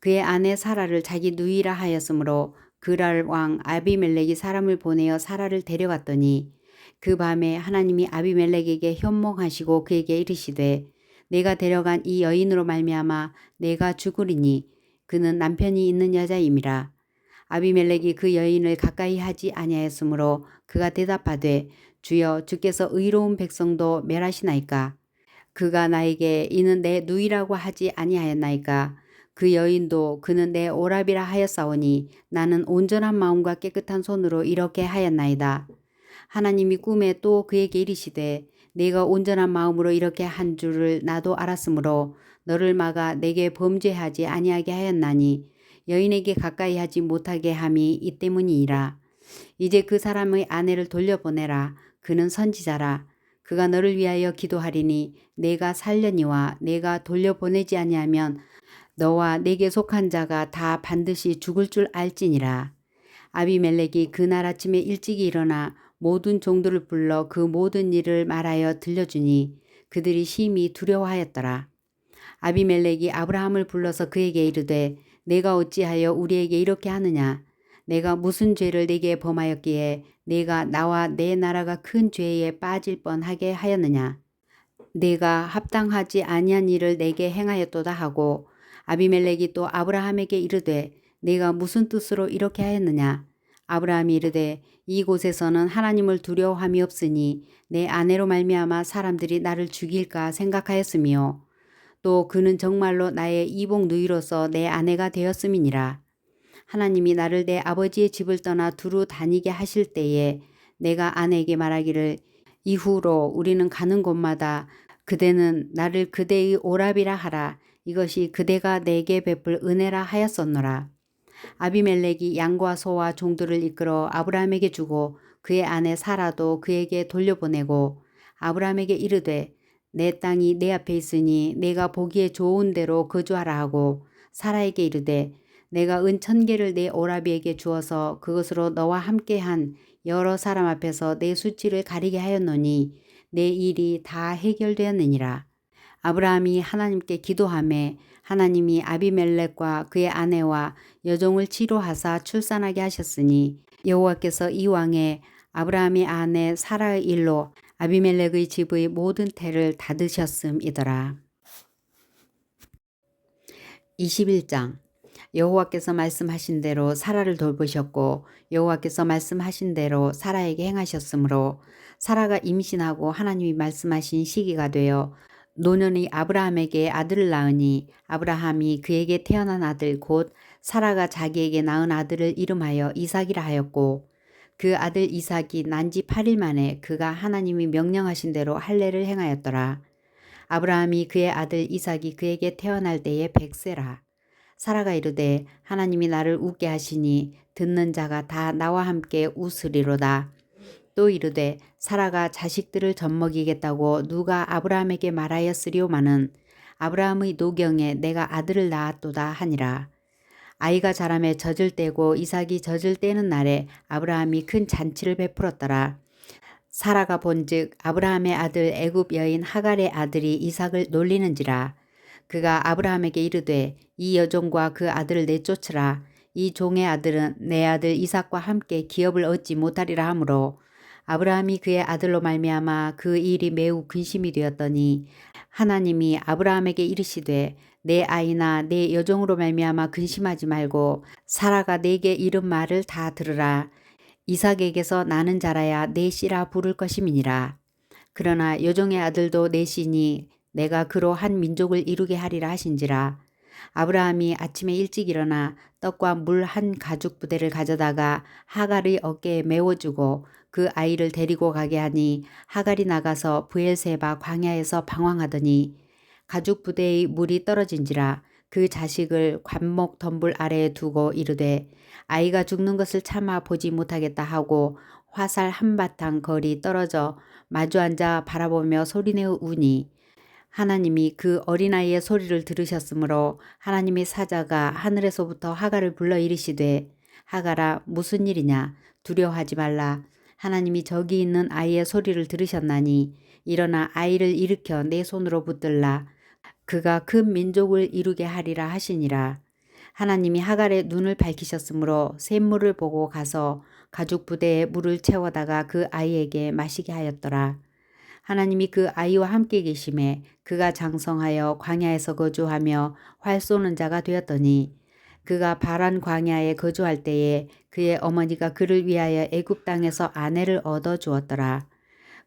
그의 아내 사라를 자기 누이라 하였으므로 그랄 왕 아비멜렉이 사람을 보내어 사라를 데려갔더니 그 밤에 하나님이 아비멜렉에게 현몽하시고 그에게 이르시되 내가 데려간 이 여인으로 말미암아 내가 죽으리니 그는 남편이 있는 여자임이라. 아비멜렉이 그 여인을 가까이 하지 아니하였으므로 그가 대답하되 주여 주께서 의로운 백성도 멸하시나이까. 그가 나에게 이는 내 누이라고 하지 아니하였나이까. 그 여인도 그는 내 오랍이라 하였사오니 나는 온전한 마음과 깨끗한 손으로 이렇게 하였나이다. 하나님이 꿈에 또 그에게 이르시되 내가 온전한 마음으로 이렇게 한 줄을 나도 알았으므로 너를 막아 내게 범죄하지 아니하게 하였나니 여인에게 가까이 하지 못하게 함이 이 때문이니라. 이제 그 사람의 아내를 돌려보내라. 그는 선지자라. 그가 너를 위하여 기도하리니 내가 살려니와 내가 돌려보내지 아니하면 너와 내게 속한 자가 다 반드시 죽을 줄 알지니라. 아비멜렉이 그날 아침에 일찍 일어나 모든 종들을 불러 그 모든 일을 말하여 들려주니 그들이 심히 두려워하였더라. 아비멜렉이 아브라함을 불러서 그에게 이르되 내가 어찌하여 우리에게 이렇게 하느냐. 내가 무슨 죄를 내게 범하였기에 내가 나와 내 나라가 큰 죄에 빠질 뻔하게 하였느냐. 내가 합당하지 아니한 일을 내게 행하였도다 하고 아비멜렉이 또 아브라함에게 이르되 내가 무슨 뜻으로 이렇게 하였느냐. 아브라함이 이르되 이곳에서는 하나님을 두려워함이 없으니 내 아내로 말미암아 사람들이 나를 죽일까 생각하였으며 또 그는 정말로 나의 이복 누이로서 내 아내가 되었음이니라. 하나님이 나를 내 아버지의 집을 떠나 두루 다니게 하실 때에 내가 아내에게 말하기를 이후로 우리는 가는 곳마다 그대는 나를 그대의 오라비라 하라. 이것이 그대가 내게 베풀 은혜라 하였었노라. 아비멜렉이 양과 소와 종들을 이끌어 아브라함에게 주고 그의 아내 사라도 그에게 돌려보내고 아브라함에게 이르되 내 땅이 내 앞에 있으니 내가 보기에 좋은 대로 거주하라 하고 사라에게 이르되 내가 은 1000개를 내 오라비에게 주어서 그것으로 너와 함께한 여러 사람 앞에서 내 수치를 가리게 하였노니 내 일이 다 해결되었느니라. 아브라함이 하나님께 기도하매 하나님이 아비멜렉과 그의 아내와 여종을 치료하사 출산하게 하셨으니 여호와께서 이왕에 아브라함의 아내 사라의 일로 아비멜렉의 집의 모든 태를 닫으셨음이더라. 21장 여호와께서 말씀하신 대로 사라를 돌보셨고 여호와께서 말씀하신 대로 사라에게 행하셨으므로 사라가 임신하고 하나님이 말씀하신 시기가 되어 노년의 아브라함에게 아들을 낳으니 아브라함이 그에게 태어난 아들 곧 사라가 자기에게 낳은 아들을 이름하여 이삭이라 하였고 그 아들 이삭이 난 지 8일 만에 그가 하나님이 명령하신 대로 할례를 행하였더라. 아브라함이 그의 아들 이삭이 그에게 태어날 때에 100세라. 사라가 이르되 하나님이 나를 웃게 하시니 듣는 자가 다 나와 함께 웃으리로다. 또 이르되 사라가 자식들을 젖먹이겠다고 누가 아브라함에게 말하였으리오마는 아브라함의 노경에 내가 아들을 낳았도다 하니라. 아이가 자라매 젖을 떼고 이삭이 젖을 떼는 날에 아브라함이 큰 잔치를 베풀었더라. 사라가 본즉 아브라함의 아들 애굽 여인 하갈의 아들이 이삭을 놀리는지라. 그가 아브라함에게 이르되 이 여종과 그 아들을 내쫓으라. 이 종의 아들은 내 아들 이삭과 함께 기업을 얻지 못하리라 하므로 아브라함이 그의 아들로 말미암아 그 일이 매우 근심이 되었더니 하나님이 아브라함에게 이르시되 내 아이나 내 여종으로 말미암아 근심하지 말고 사라가 내게 이른 말을 다 들으라. 이삭에게서 나는 자라야 내 씨라 부를 것임이니라. 그러나 여종의 아들도 내 씨니 내가 그로 한 민족을 이루게 하리라 하신지라. 아브라함이 아침에 일찍 일어나 떡과 물 한 가죽 부대를 가져다가 하갈의 어깨에 메워주고 그 아이를 데리고 가게 하니 하갈이 나가서 브엘세바 광야에서 방황하더니 가죽 부대의 물이 떨어진지라. 그 자식을 관목 덤불 아래에 두고 이르되 아이가 죽는 것을 참아 보지 못하겠다 하고 화살 한바탕 거리 떨어져 마주 앉아 바라보며 소리내어 우니 하나님이 그 어린아이의 소리를 들으셨으므로 하나님의 사자가 하늘에서부터 하갈을 불러 이르시되 하갈아 무슨 일이냐 두려워하지 말라. 하나님이 저기 있는 아이의 소리를 들으셨나니 일어나 아이를 일으켜 내 손으로 붙들라. 그가 큰 민족을 이루게 하리라 하시니라. 하나님이 하갈의 눈을 밝히셨으므로 샘물을 보고 가서 가죽 부대에 물을 채워다가 그 아이에게 마시게 하였더라. 하나님이 그 아이와 함께 계심에 그가 장성하여 광야에서 거주하며 활 쏘는 자가 되었더니 그가 바란 광야에 거주할 때에 그의 어머니가 그를 위하여 애굽 땅에서 아내를 얻어 주었더라.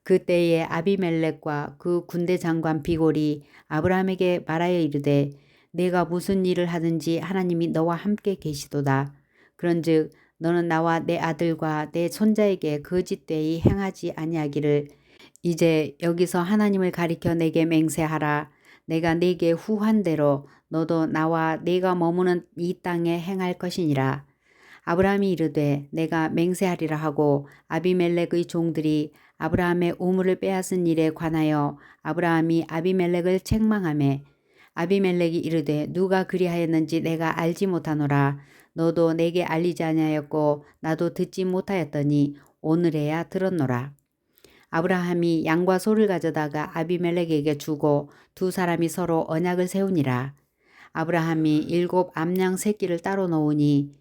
그때에 아비멜렉과 그 군대 장관 비골이 아브라함에게 말하여 이르되 내가 무슨 일을 하든지 하나님이 너와 함께 계시도다. 그런즉 너는 나와 내 아들과 내 손자에게 거짓되이 행하지 아니하기를 이제 여기서 하나님을 가리켜 내게 맹세하라. 내가 내게 후한 대로 너도 나와 내가 머무는 이 땅에 행할 것이니라. 아브라함이 이르되 내가 맹세하리라 하고 아비멜렉의 종들이 아브라함의 우물을 빼앗은 일에 관하여 아브라함이 아비멜렉을 책망하매 아비멜렉이 이르되 누가 그리하였는지 내가 알지 못하노라. 너도 내게 알리지 아니하였고 나도 듣지 못하였더니 오늘에야 들었노라. 아브라함이 양과 소를 가져다가 아비멜렉에게 주고 두 사람이 서로 언약을 세우니라. 아브라함이 7 암양 새끼를 따로 놓으니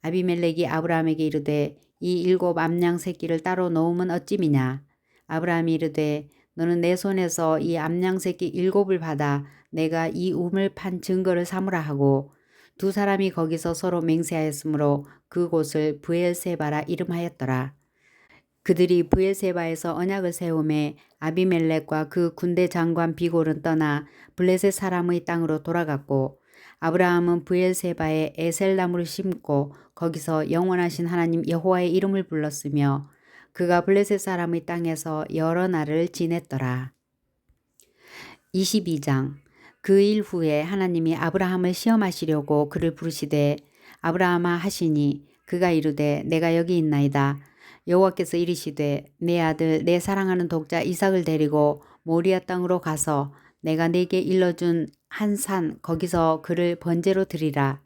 아비멜렉이 아브라함에게 이르되 이 7 암양 새끼를 따로 놓으면 어찌미냐. 아브라함이 이르되 너는 내 손에서 이 암양 새끼 7을 받아 내가 이 우물 판 증거를 삼으라 하고 두 사람이 거기서 서로 맹세하였으므로 그곳을 브엘세바라 이름하였더라. 그들이 브엘세바에서 언약을 세우매 아비멜렉과 그 군대 장관 비골은 떠나 블레셋 사람의 땅으로 돌아갔고 아브라함은 브엘세바에 에셀나무를 심고 거기서 영원하신 하나님 여호와의 이름을 불렀으며 그가 블레셋 사람의 땅에서 여러 날을 지냈더라. 22장. 그 일 후에 하나님이 아브라함을 시험하시려고 그를 부르시되 아브라함아 하시니 그가 이르되 내가 여기 있나이다. 여호와께서 이르시되 내 아들 내 사랑하는 독자 이삭을 데리고 모리아 땅으로 가서 내가 네게 일러준 한 산 거기서 그를 번제로 드리라.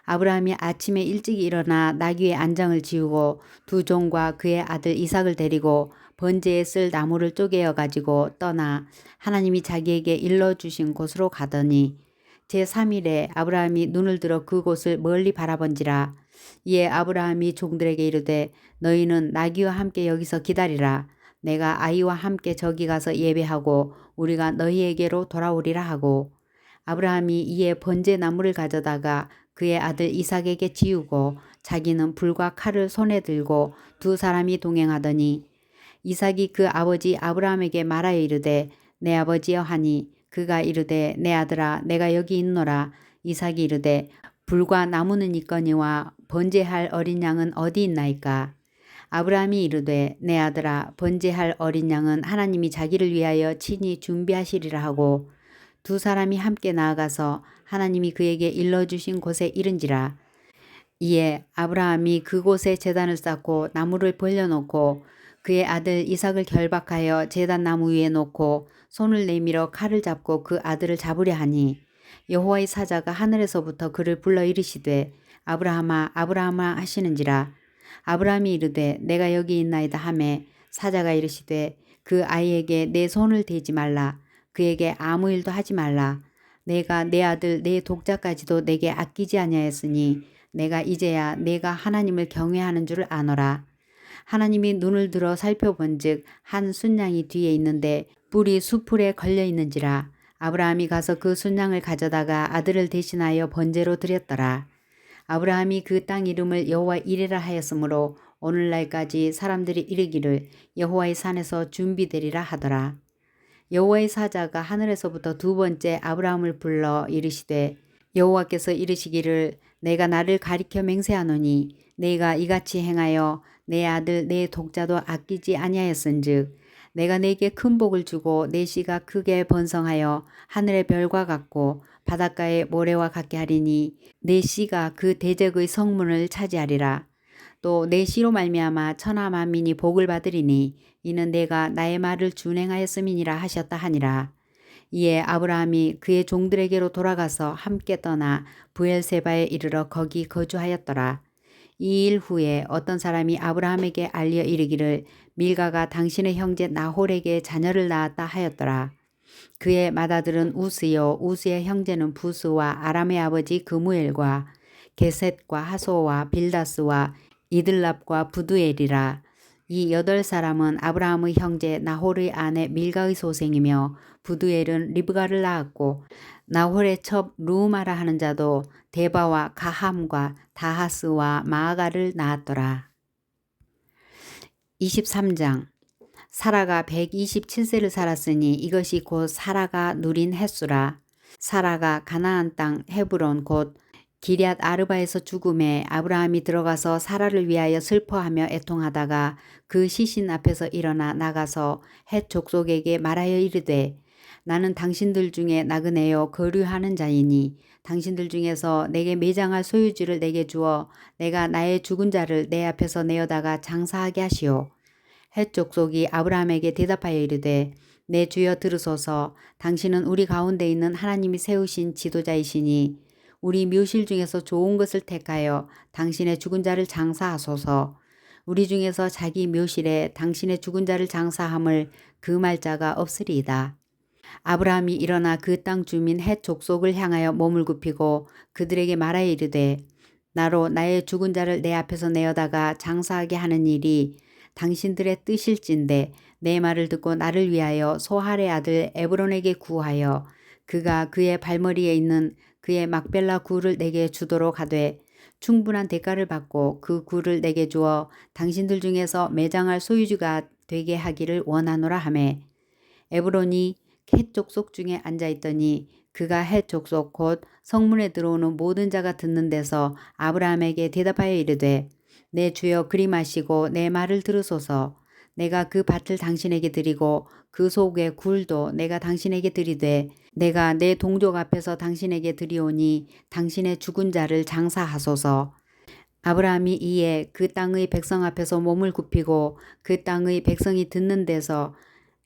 아브라함이 아침에 일찍 일어나 나귀의 안장을 지우고 두 종과 그의 아들 이삭을 데리고 번제에 쓸 나무를 쪼개어 가지고 떠나 하나님이 자기에게 일러주신 곳으로 가더니 제3일에 아브라함이 눈을 들어 그곳을 멀리 바라본지라. 이에 아브라함이 종들에게 이르되 너희는 나귀와 함께 여기서 기다리라. 내가 아이와 함께 저기 가서 예배하고 우리가 너희에게로 돌아오리라 하고 아브라함이 이에 번제 나무를 가져다가 그의 아들 이삭에게 지우고 자기는 불과 칼을 손에 들고 두 사람이 동행하더니 이삭이 그 아버지 아브라함에게 말하여 이르되 내 아버지여 하니 그가 이르되 내 아들아 내가 여기 있노라. 이삭이 이르되 불과 나무는 있거니와 번제할 어린 양은 어디 있나이까. 아브라함이 이르되 내 아들아 번제할 어린 양은 하나님이 자기를 위하여 친히 준비하시리라 하고 두 사람이 함께 나아가서 하나님이 그에게 일러주신 곳에 이른지라. 이에 아브라함이 그곳에 제단을 쌓고 나무를 벌려놓고 그의 아들 이삭을 결박하여 제단 나무 위에 놓고 손을 내밀어 칼을 잡고 그 아들을 잡으려 하니 여호와의 사자가 하늘에서부터 그를 불러 이르시되 아브라함아 아브라함아 하시는지라. 아브라함이 이르되 내가 여기 있나이다 하매 사자가 이르시되 그 아이에게 내 손을 대지 말라. 그에게 아무 일도 하지 말라. 내가 내 아들 내 독자까지도 내게 아끼지 아니하였으니 내가 이제야 내가 하나님을 경외하는 줄을 아노라. 하나님이 눈을 들어 살펴본즉 한 순양이 뒤에 있는데 뿔이 수풀에 걸려 있는지라. 아브라함이 가서 그 순양을 가져다가 아들을 대신하여 번제로 드렸더라. 아브라함이 그 땅 이름을 여호와 이레라 하였으므로 오늘날까지 사람들이 이르기를 여호와의 산에서 준비되리라 하더라. 여호와의 사자가 하늘에서부터 두 번째 아브라함을 불러 이르시되 여호와께서 이르시기를 내가 나를 가리켜 맹세하노니 내가 이같이 행하여 내 아들 내 독자도 아끼지 아니하였은즉 내가 네게 큰 복을 주고 내 씨가 크게 번성하여 하늘의 별과 같고 바닷가의 모래와 같게 하리니 내 씨가 그 대적의 성문을 차지하리라. 또 내 씨로 말미암아 천하 만민이 복을 받으리니 이는 내가 나의 말을 준행하였음이니라 하셨다 하니라. 이에 아브라함이 그의 종들에게로 돌아가서 함께 떠나 부엘세바에 이르러 거기 거주하였더라. 이 일 후에 어떤 사람이 아브라함에게 알려 이르기를 밀가가 당신의 형제 나홀에게 자녀를 낳았다 하였더라. 그의 맏아들은 우스요 우스의 형제는 부스와 아람의 아버지 그무엘과 게셋과 하소와 빌다스와 이들랍과 부두엘이라. 이 8사람은 아브라함의 형제 나홀의 아내 밀가의 소생이며 부두엘은 리브가를 낳았고 나홀의 첩 루마라 하는 자도 데바와 가함과 다하스와 마아가를 낳았더라. 23장. 사라가 127세를 살았으니 이것이 곧 사라가 누린 횟수라. 사라가 가나안 땅 헤브론 곧 기럇 아르바에서 죽음에 아브라함이 들어가서 사라를 위하여 슬퍼하며 애통하다가 그 시신 앞에서 일어나 나가서 헷 족속에게 말하여 이르되 나는 당신들 중에 나그네요 거류하는 자이니 당신들 중에서 내게 매장할 소유지를 내게 주어 내가 나의 죽은 자를 내 앞에서 내어다가 장사하게 하시오. 헷 족속이 아브라함에게 대답하여 이르되 내 주여 들으소서. 당신은 우리 가운데 있는 하나님이 세우신 지도자이시니 우리 묘실 중에서 좋은 것을 택하여 당신의 죽은 자를 장사하소서. 우리 중에서 자기 묘실에 당신의 죽은 자를 장사함을 금할 자가 없으리이다. 아브라함이 일어나 그 땅 주민 헷 족속을 향하여 몸을 굽히고 그들에게 말하여 이르되 나로 나의 죽은 자를 내 앞에서 내어다가 장사하게 하는 일이 당신들의 뜻일진데 내 말을 듣고 나를 위하여 소할의 아들 에브론에게 구하여 그가 그의 발머리에 있는 그의 막벨라 굴을 내게 주도록 하되 충분한 대가를 받고 그 굴을 내게 주어 당신들 중에서 매장할 소유주가 되게 하기를 원하노라 하매 에브론이 헷 족속 중에 앉아있더니 그가 헷 족속 곧 성문에 들어오는 모든 자가 듣는 데서 아브라함에게 대답하여 이르되 내 주여 그리 마시고 내 말을 들으소서. 내가 그 밭을 당신에게 드리고 그 속의 굴도 내가 당신에게 드리되 내가 내 동족 앞에서 당신에게 드리오니 당신의 죽은 자를 장사하소서. 아브라함이 이에 그 땅의 백성 앞에서 몸을 굽히고 그 땅의 백성이 듣는 데서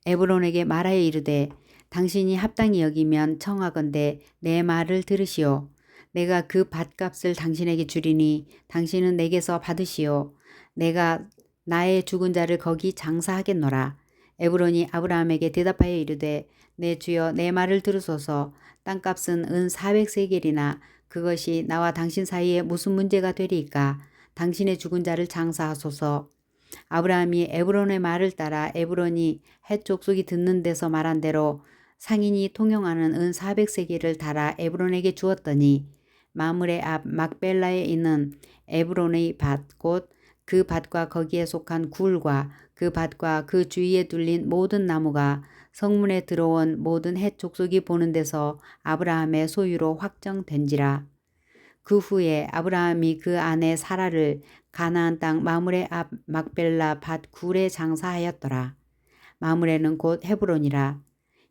에브론에게 말하여 이르되 당신이 합당히 여기면 청하건대 내 말을 들으시오. 내가 그 밭값을 당신에게 주리니 당신은 내게서 받으시오. 내가 나의 죽은 자를 거기 장사하겠노라. 에브론이 아브라함에게 대답하여 이르되 내 주여 내 말을 들으소서. 땅값은 은 400세겔이나 그것이 나와 당신 사이에 무슨 문제가 되리이까. 당신의 죽은 자를 장사하소서. 아브라함이 에브론의 말을 따라 에브론이 헷 족속이 듣는 데서 말한 대로 상인이 통용하는 은 400세겔을 달아 에브론에게 주었더니 마므레 앞 막벨라에 있는 에브론의 밭 곧 그 밭과 거기에 속한 굴과 그 밭과 그 주위에 둘린 모든 나무가 성문에 들어온 모든 헷 족속이 보는 데서 아브라함의 소유로 확정된지라. 그 후에 아브라함이 그 아내 사라를 가나안 땅 마므레 앞 막벨라 밭 굴에 장사하였더라. 마므레는 곧 헤브론이라.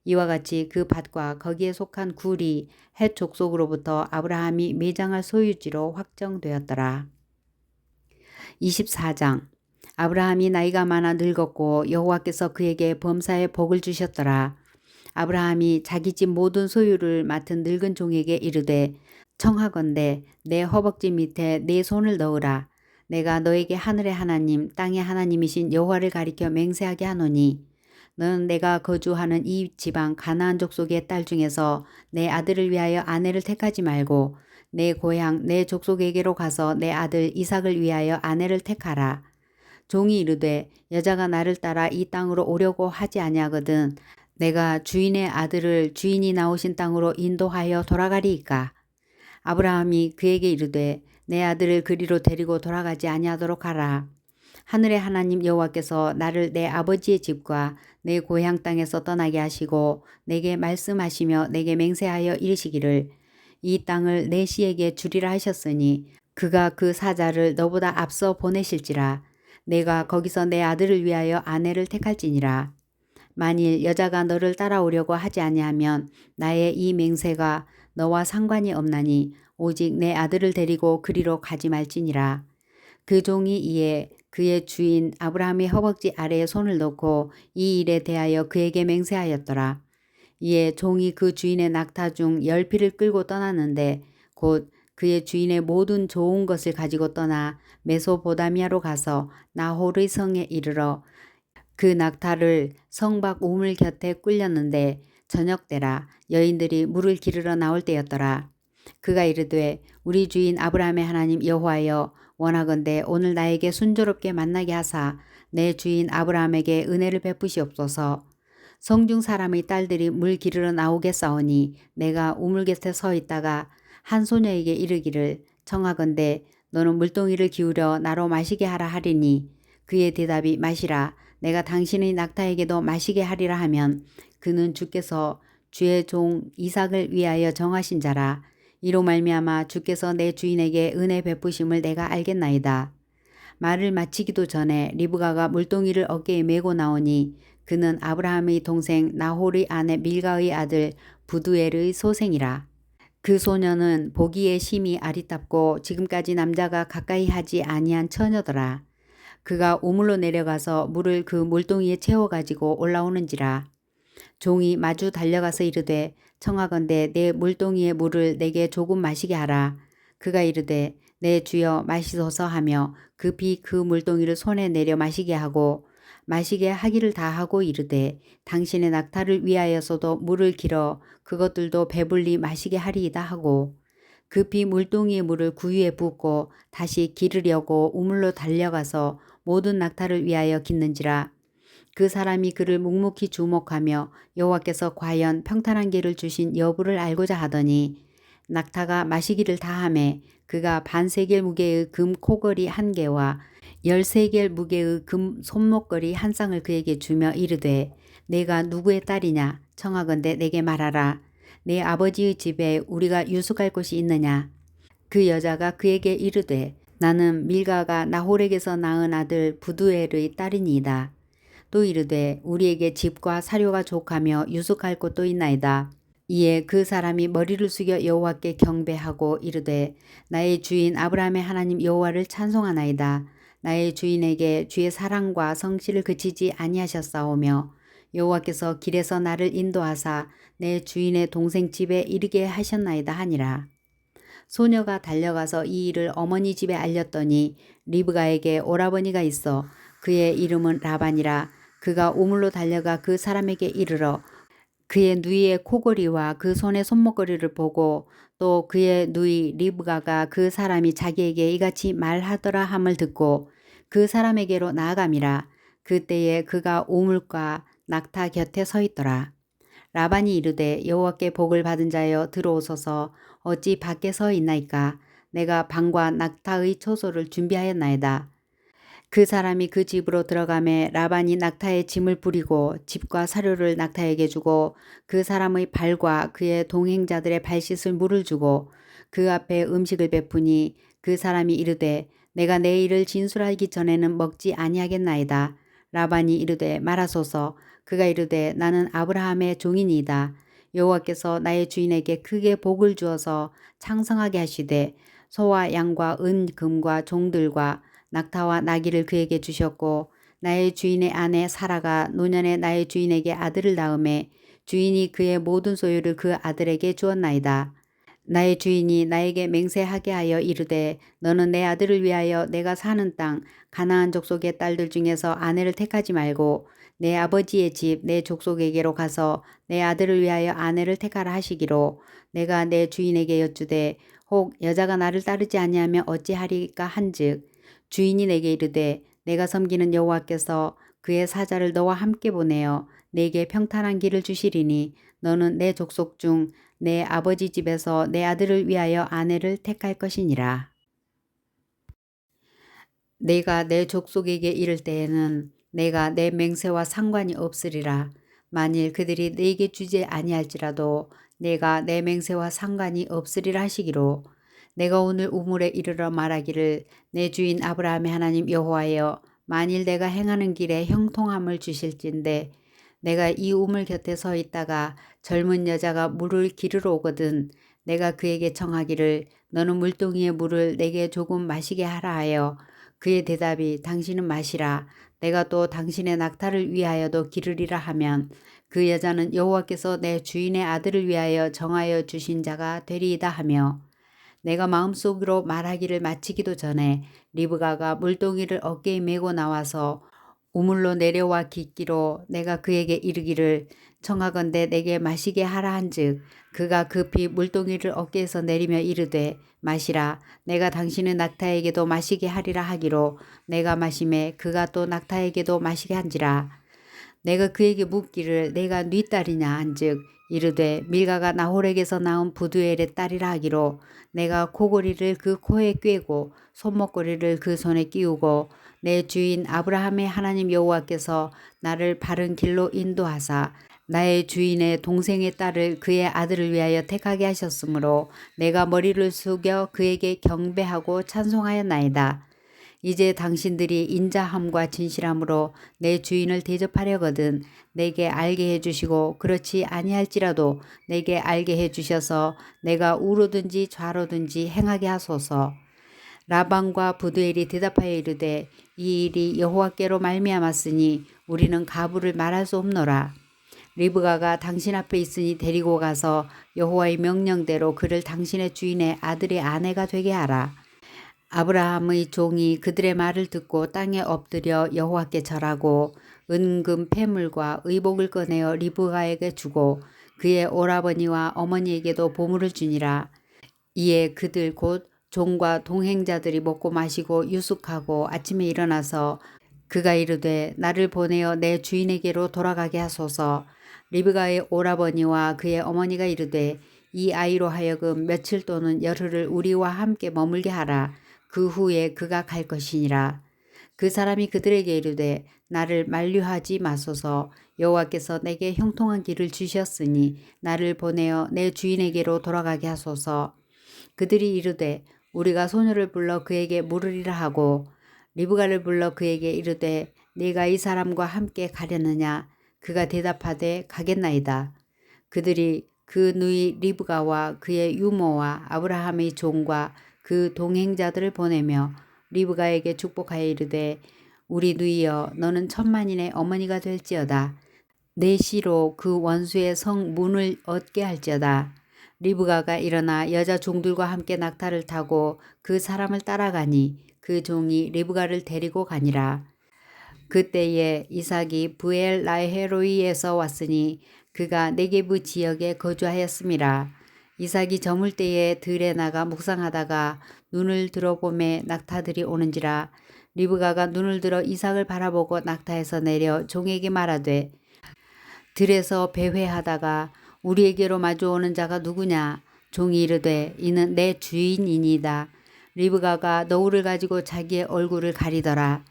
이와 같이 그 밭과 거기에 속한 굴이 헷 족속으로부터 아브라함이 매장할 소유지로 확정되었더라. 24장. 아브라함이 나이가 많아 늙었고 여호와께서 그에게 범사에 복을 주셨더라. 아브라함이 자기 집 모든 소유를 맡은 늙은 종에게 이르되 청하건대 내 허벅지 밑에 네 손을 넣으라. 내가 너에게 하늘의 하나님 땅의 하나님이신 여호와를 가리켜 맹세하게 하노니 너는 내가 거주하는 이 지방 가나안 족속의 딸 중에서 내 아들을 위하여 아내를 택하지 말고 내 고향 내 족속에게로 가서 내 아들 이삭을 위하여 아내를 택하라. 종이 이르되 여자가 나를 따라 이 땅으로 오려고 하지 아니하거든 내가 주인의 아들을 주인이 나오신 땅으로 인도하여 돌아가리이까. 아브라함이 그에게 이르되 내 아들을 그리로 데리고 돌아가지 아니하도록 하라. 하늘의 하나님 여호와께서 나를 내 아버지의 집과 내 고향 땅에서 떠나게 하시고 내게 말씀하시며 내게 맹세하여 이르시기를 이 땅을 내 씨에게 주리라 하셨으니 그가 그 사자를 너보다 앞서 보내실지라. 내가 거기서 내 아들을 위하여 아내를 택할지니라. 만일 여자가 너를 따라오려고 하지 아니하면 나의 이 맹세가 너와 상관이 없나니 오직 내 아들을 데리고 그리로 가지 말지니라. 그 종이 이에 그의 주인 아브라함의 허벅지 아래에 손을 넣고 이 일에 대하여 그에게 맹세하였더라. 이에 종이 그 주인의 낙타 중 10피를 끌고 떠났는데 곧 그의 주인의 모든 좋은 것을 가지고 떠나 메소보다미아로 가서 나홀의 성에 이르러 그 낙타를 성밖 우물 곁에 꿀렸는데 저녁 때라 여인들이 물을 기르러 나올 때였더라. 그가 이르되 우리 주인 아브라함의 하나님 여호와여 원하건대 오늘 나에게 순조롭게 만나게 하사 내 주인 아브라함에게 은혜를 베푸시옵소서. 성중 사람의 딸들이 물 기르러 나오겠사오니 내가 우물 곁에 서 있다가 한 소녀에게 이르기를 청하건대 너는 물동이를 기울여 나로 마시게 하라 하리니 그의 대답이 마시라. 내가 당신의 낙타에게도 마시게 하리라 하면 그는 주께서 주의 종 이삭을 위하여 정하신 자라. 이로 말미암아 주께서 내 주인에게 은혜 베푸심을 내가 알겠나이다. 말을 마치기도 전에 리브가가 물동이를 어깨에 메고 나오니 그는 아브라함의 동생 나홀의 아내 밀가의 아들 부두엘의 소생이라. 그 소녀는 보기에 심히 아리답고 지금까지 남자가 가까이 하지 아니한 처녀더라. 그가 우물로 내려가서 물을 그 물동이에 채워가지고 올라오는지라. 종이 마주 달려가서 이르되 청하건대 내 물동이의 물을 내게 조금 마시게 하라. 그가 이르되 내 주여 마시소서 하며 급히 그 물동이를 손에 내려 마시게 하고 마시게 하기를 다하고 이르되 당신의 낙타를 위하여서도 물을 길어 그것들도 배불리 마시게 하리이다 하고 급히 물동이의 물을 구유에 붓고 다시 기르려고 우물로 달려가서 모든 낙타를 위하여 깃는지라. 그 사람이 그를 묵묵히 주목하며 여호와께서 과연 평탄한 길을 주신 여부를 알고자 하더니 낙타가 마시기를 다하매 그가 반세겔 무게의 금 코걸이 1개와 13겔 무게의 금 손목걸이 1쌍을 그에게 주며 이르되 내가 누구의 딸이냐 청하건대 내게 말하라. 내 아버지의 집에 우리가 유숙할 곳이 있느냐. 그 여자가 그에게 이르되 나는 밀가가 나홀에게서 낳은 아들 부두엘의 딸이니이다. 또 이르되 우리에게 집과 사료가 족하며 유숙할 곳도 있나이다. 이에 그 사람이 머리를 숙여 여호와께 경배하고 이르되 나의 주인 아브라함의 하나님 여호와를 찬송하나이다. 나의 주인에게 주의 사랑과 성실을 그치지 아니하셨사오며 여호와께서 길에서 나를 인도하사 내 주인의 동생 집에 이르게 하셨나이다 하니라. 소녀가 달려가서 이 일을 어머니 집에 알렸더니 리브가에게 오라버니가 있어 그의 이름은 라반이라. 그가 우물로 달려가 그 사람에게 이르러 그의 누이의 코골이와 그 손의 손목걸이를 보고 또 그의 누이 리브가가 그 사람이 자기에게 이같이 말하더라 함을 듣고 그 사람에게로 나아감이라. 그때에 그가 우물과 낙타 곁에 서 있더라. 라반이 이르되 여호와께 복을 받은 자여 들어오소서. 어찌 밖에 서 있나이까. 내가 방과 낙타의 초소를 준비하였나이다. 그 사람이 그 집으로 들어가매 라반이 낙타의 짐을 부리고 집과 사료를 낙타에게 주고 그 사람의 발과 그의 동행자들의 발 씻을 물을 주고 그 앞에 음식을 베푸니 그 사람이 이르되 내가 내 일을 진술하기 전에는 먹지 아니하겠나이다. 라반이 이르되 말하소서. 그가 이르되 나는 아브라함의 종이니이다. 여호와께서 나의 주인에게 크게 복을 주어서 창성하게 하시되 소와 양과 은 금과 종들과 낙타와 나귀를 그에게 주셨고 나의 주인의 아내 사라가 노년에 나의 주인에게 아들을 낳음에 주인이 그의 모든 소유를 그 아들에게 주었나이다. 나의 주인이 나에게 맹세하게 하여 이르되 너는 내 아들을 위하여 내가 사는 땅 가나안 족속의 딸들 중에서 아내를 택하지 말고 내 아버지의 집 내 족속에게로 가서 내 아들을 위하여 아내를 택하라 하시기로 내가 내 주인에게 여쭈되 혹 여자가 나를 따르지 아니하면 어찌하리까 한즉 주인이 내게 이르되 내가 섬기는 여호와께서 그의 사자를 너와 함께 보내어 내게 평탄한 길을 주시리니 너는 내 족속 중 내 아버지 집에서 내 아들을 위하여 아내를 택할 것이니라. 내가 내 족속에게 이를 때에는 내가 내 맹세와 상관이 없으리라. 만일 그들이 내게 주지 아니할지라도 내가 내 맹세와 상관이 없으리라 하시기로 내가 오늘 우물에 이르러 말하기를 내 주인 아브라함의 하나님 여호와여 만일 내가 행하는 길에 형통함을 주실진데 내가 이 우물 곁에 서 있다가 젊은 여자가 물을 기르러 오거든 내가 그에게 청하기를 너는 물동이의 물을 내게 조금 마시게 하라 하여 그의 대답이 당신은 마시라 내가 또 당신의 낙타를 위하여도 기르리라 하면 그 여자는 여호와께서 내 주인의 아들을 위하여 정하여 주신 자가 되리이다 하며 내가 마음속으로 말하기를 마치기도 전에 리브가가 물동이를 어깨에 메고 나와서 우물로 내려와 깃기로 내가 그에게 이르기를 청하건대 내게 마시게 하라 한즉 그가 급히 물동이를 어깨에서 내리며 이르되 마시라 내가 당신의 낙타에게도 마시게 하리라 하기로 내가 마심에 그가 또 낙타에게도 마시게 한지라. 내가 그에게 묻기를 내가 네 딸이냐 한즉 이르되 밀가가 나홀에게서 나온 부두엘의 딸이라 하기로 내가 코골이를 그 코에 꿰고 손목걸이를 그 손에 끼우고 내 주인 아브라함의 하나님 여호와께서 나를 바른 길로 인도하사 나의 주인의 동생의 딸을 그의 아들을 위하여 택하게 하셨으므로 내가 머리를 숙여 그에게 경배하고 찬송하였나이다. 이제 당신들이 인자함과 진실함으로 내 주인을 대접하려거든 내게 알게 해주시고 그렇지 아니할지라도 내게 알게 해주셔서 내가 우로든지 좌로든지 행하게 하소서. 라반과 부두엘이 대답하여 이르되 이 일이 여호와께로 말미암았으니 우리는 가부를 말할 수 없노라. 리브가가 당신 앞에 있으니 데리고 가서 여호와의 명령대로 그를 당신의 주인의 아들의 아내가 되게 하라. 아브라함의 종이 그들의 말을 듣고 땅에 엎드려 여호와께 절하고 은금 패물과 의복을 꺼내어 리브가에게 주고 그의 오라버니와 어머니에게도 보물을 주니라. 이에 그들 곧 종과 동행자들이 먹고 마시고 유숙하고 아침에 일어나서 그가 이르되 나를 보내어 내 주인에게로 돌아가게 하소서. 리브가의 오라버니와 그의 어머니가 이르되 이 아이로 하여금 며칠 또는 열흘을 우리와 함께 머물게 하라. 그 후에 그가 갈 것이니라. 그 사람이 그들에게 이르되 나를 만류하지 마소서. 여호와께서 내게 형통한 길을 주셨으니 나를 보내어 내 주인에게로 돌아가게 하소서. 그들이 이르되 우리가 소녀를 불러 그에게 물으리라 하고 리브가를 불러 그에게 이르되 네가 이 사람과 함께 가려느냐? 그가 대답하되 가겠나이다. 그들이 그 누이 리브가와 그의 유모와 아브라함의 종과 그 동행자들을 보내며 리브가에게 축복하여 이르되 우리 누이여 너는 천만인의 어머니가 될지어다. 내 시로 그 원수의 성 문을 얻게 할지어다. 리브가가 일어나 여자 종들과 함께 낙타를 타고 그 사람을 따라가니 그 종이 리브가를 데리고 가니라. 그때에 이삭이 브엘 라헤로이에서 왔으니 그가 네게브 지역에 거주하였음이라. 이삭이 저물 때에 들에 나가 묵상하다가 눈을 들어보매 낙타들이 오는지라. 리브가가 눈을 들어 이삭을 바라보고 낙타에서 내려 종에게 말하되 들에서 배회하다가 우리에게로 마주오는 자가 누구냐? 종이 이르되 이는 내 주인이니이다. 리브가가 너울을 가지고 자기의 얼굴을 가리더라.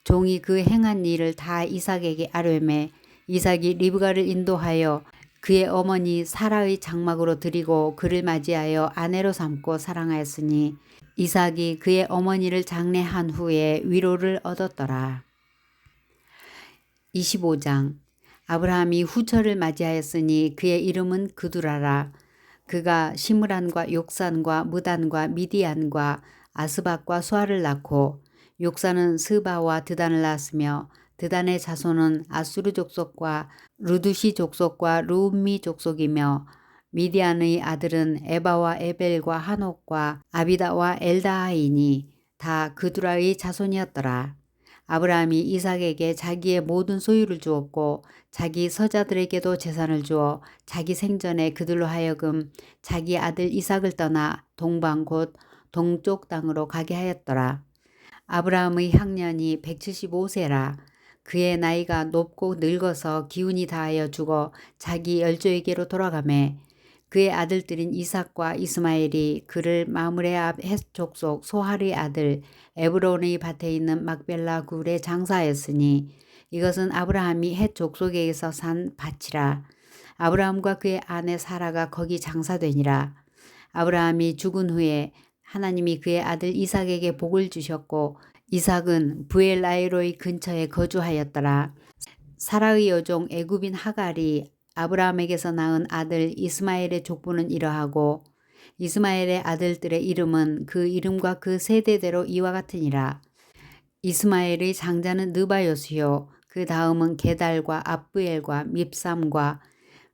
종이 그 행한 일을 다 이삭에게 아뢰매 이삭이 리브가를 인도하여 그의 어머니 사라의 장막으로 들이고 그를 맞이하여 아내로 삼고 사랑하였으니 이삭이 그의 어머니를 장례한 후에 위로를 얻었더라. 25장 아브라함이 후처를 맞이하였으니 그의 이름은 그두라라. 그가 시므란과 욕산과 무단과 미디안과 아스박과 수아를 낳고 욕산은 스바와 드단을 낳았으며 드단의 자손은 아수르 족속과 루두시 족속과 루음미 족속이며 미디안의 아들은 에바와 에벨과 한옥과 아비다와 엘다하이니 다 그두라의 자손이었더라. 아브라함이 이삭에게 자기의 모든 소유를 주었고 자기 서자들에게도 재산을 주어 자기 생전에 그들로 하여금 자기 아들 이삭을 떠나 동방 곧 동쪽 땅으로 가게 하였더라. 아브라함의 향년이 175세라. 그의 나이가 높고 늙어서 기운이 다하여 죽어 자기 열조에게로 돌아가매 그의 아들들인 이삭과 이스마엘이 그를 마므레 앞 헷 족속 소할의 아들 에브론의 밭에 있는 막벨라 굴에 장사하였으니 이것은 아브라함이 헷 족속에게서 산 밭이라. 아브라함과 그의 아내 사라가 거기 장사되니라. 아브라함이 죽은 후에 하나님이 그의 아들 이삭에게 복을 주셨고 이삭은 브엘라이로의 근처에 거주하였더라. 사라의 여종 애굽인 하갈이 아브라함에게서 낳은 아들 이스마엘의 족보는 이러하고 이스마엘의 아들들의 이름은 그 이름과 그 세대대로 이와 같으니라. 이스마엘의 장자는 느바요스요 그 다음은 게달과 압브엘과 밉삼과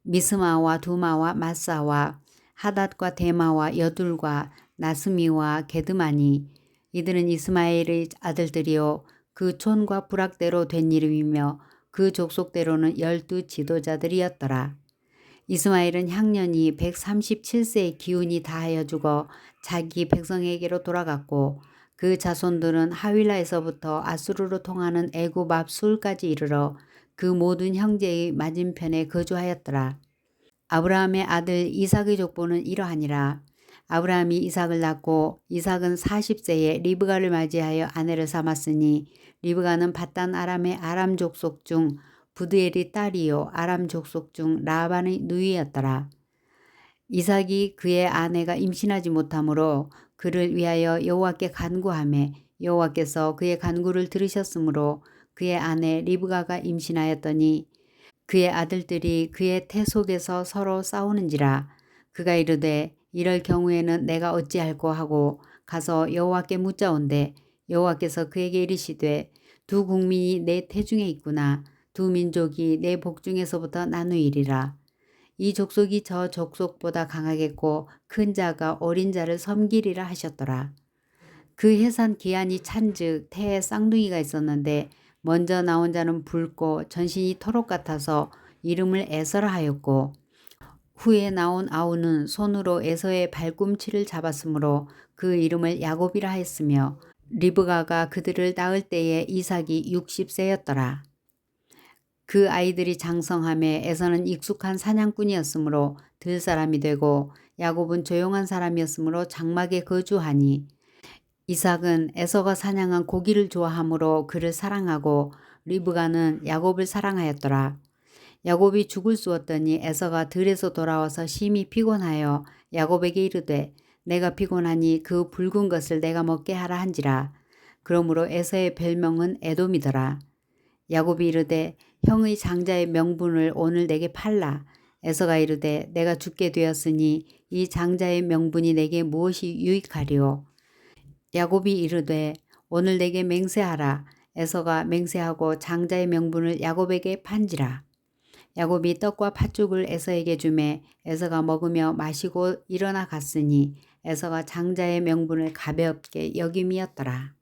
미스마와 두마와 마사와 하닷과 데마와 여둘과 나스미와 게드마니 이들은 이스마엘의 아들들이요 그 촌과 부락대로 된 이름이며 그 족속대로는 12 지도자들이었더라. 이스마엘은 향년이 137세의 기운이 다하여 죽어 자기 백성에게로 돌아갔고 그 자손들은 하윌라에서부터 아수르로 통하는 애굽 앞 술까지 이르러 그 모든 형제의 맞은편에 거주하였더라. 아브라함의 아들 이삭의 족보는 이러하니라. 아브라함이 이삭을 낳고 이삭은 40세에 리브가를 맞이하여 아내를 삼았으니 리브가는 밧단 아람의 아람 족속 중 부드엘의 딸이요 아람 족속 중 라반의 누이였더라. 이삭이 그의 아내가 임신하지 못하므로 그를 위하여 여호와께 간구하매 여호와께서 그의 간구를 들으셨으므로 그의 아내 리브가가 임신하였더니 그의 아들들이 그의 태 속에서 서로 싸우는지라. 그가 이르되 이럴 경우에는 내가 어찌할꼬 하고 가서 여호와께 묻자온대 여호와께서 그에게 이르시되 두 국민이 내 태중에 있구나. 두 민족이 내 복중에서부터 나누이리라. 이 족속이 저 족속보다 강하겠고 큰 자가 어린 자를 섬기리라 하셨더라. 그 해산 기한이 찬즉 태에 쌍둥이가 있었는데 먼저 나온 자는 붉고 전신이 토록 같아서 이름을 에서라 하였고 후에 나온 아우는 손으로 에서의 발꿈치를 잡았으므로 그 이름을 야곱이라 하였으며 리브가가 그들을 낳을 때에 이삭이 60세였더라. 그 아이들이 장성함에 에서는 익숙한 사냥꾼이었으므로 들사람이 되고 야곱은 조용한 사람이었으므로 장막에 거주하니 이삭은 에서가 사냥한 고기를 좋아하므로 그를 사랑하고 리브가는 야곱을 사랑하였더라. 야곱이 죽을 쑤었더니 에서가 들에서 돌아와서 심히 피곤하여 야곱에게 이르되 내가 피곤하니 그 붉은 것을 내가 먹게 하라 한지라. 그러므로 에서의 별명은 에돔이더라. 야곱이 이르되 형의 장자의 명분을 오늘 내게 팔라. 에서가 이르되 내가 죽게 되었으니 이 장자의 명분이 내게 무엇이 유익하리요. 야곱이 이르되 오늘 내게 맹세하라. 에서가 맹세하고 장자의 명분을 야곱에게 판지라. 야곱이 떡과 팥죽을 에서에게 주매 에서가 먹으며 마시고 일어나 갔으니 에서가 장자의 명분을 가볍게 여김이었더라.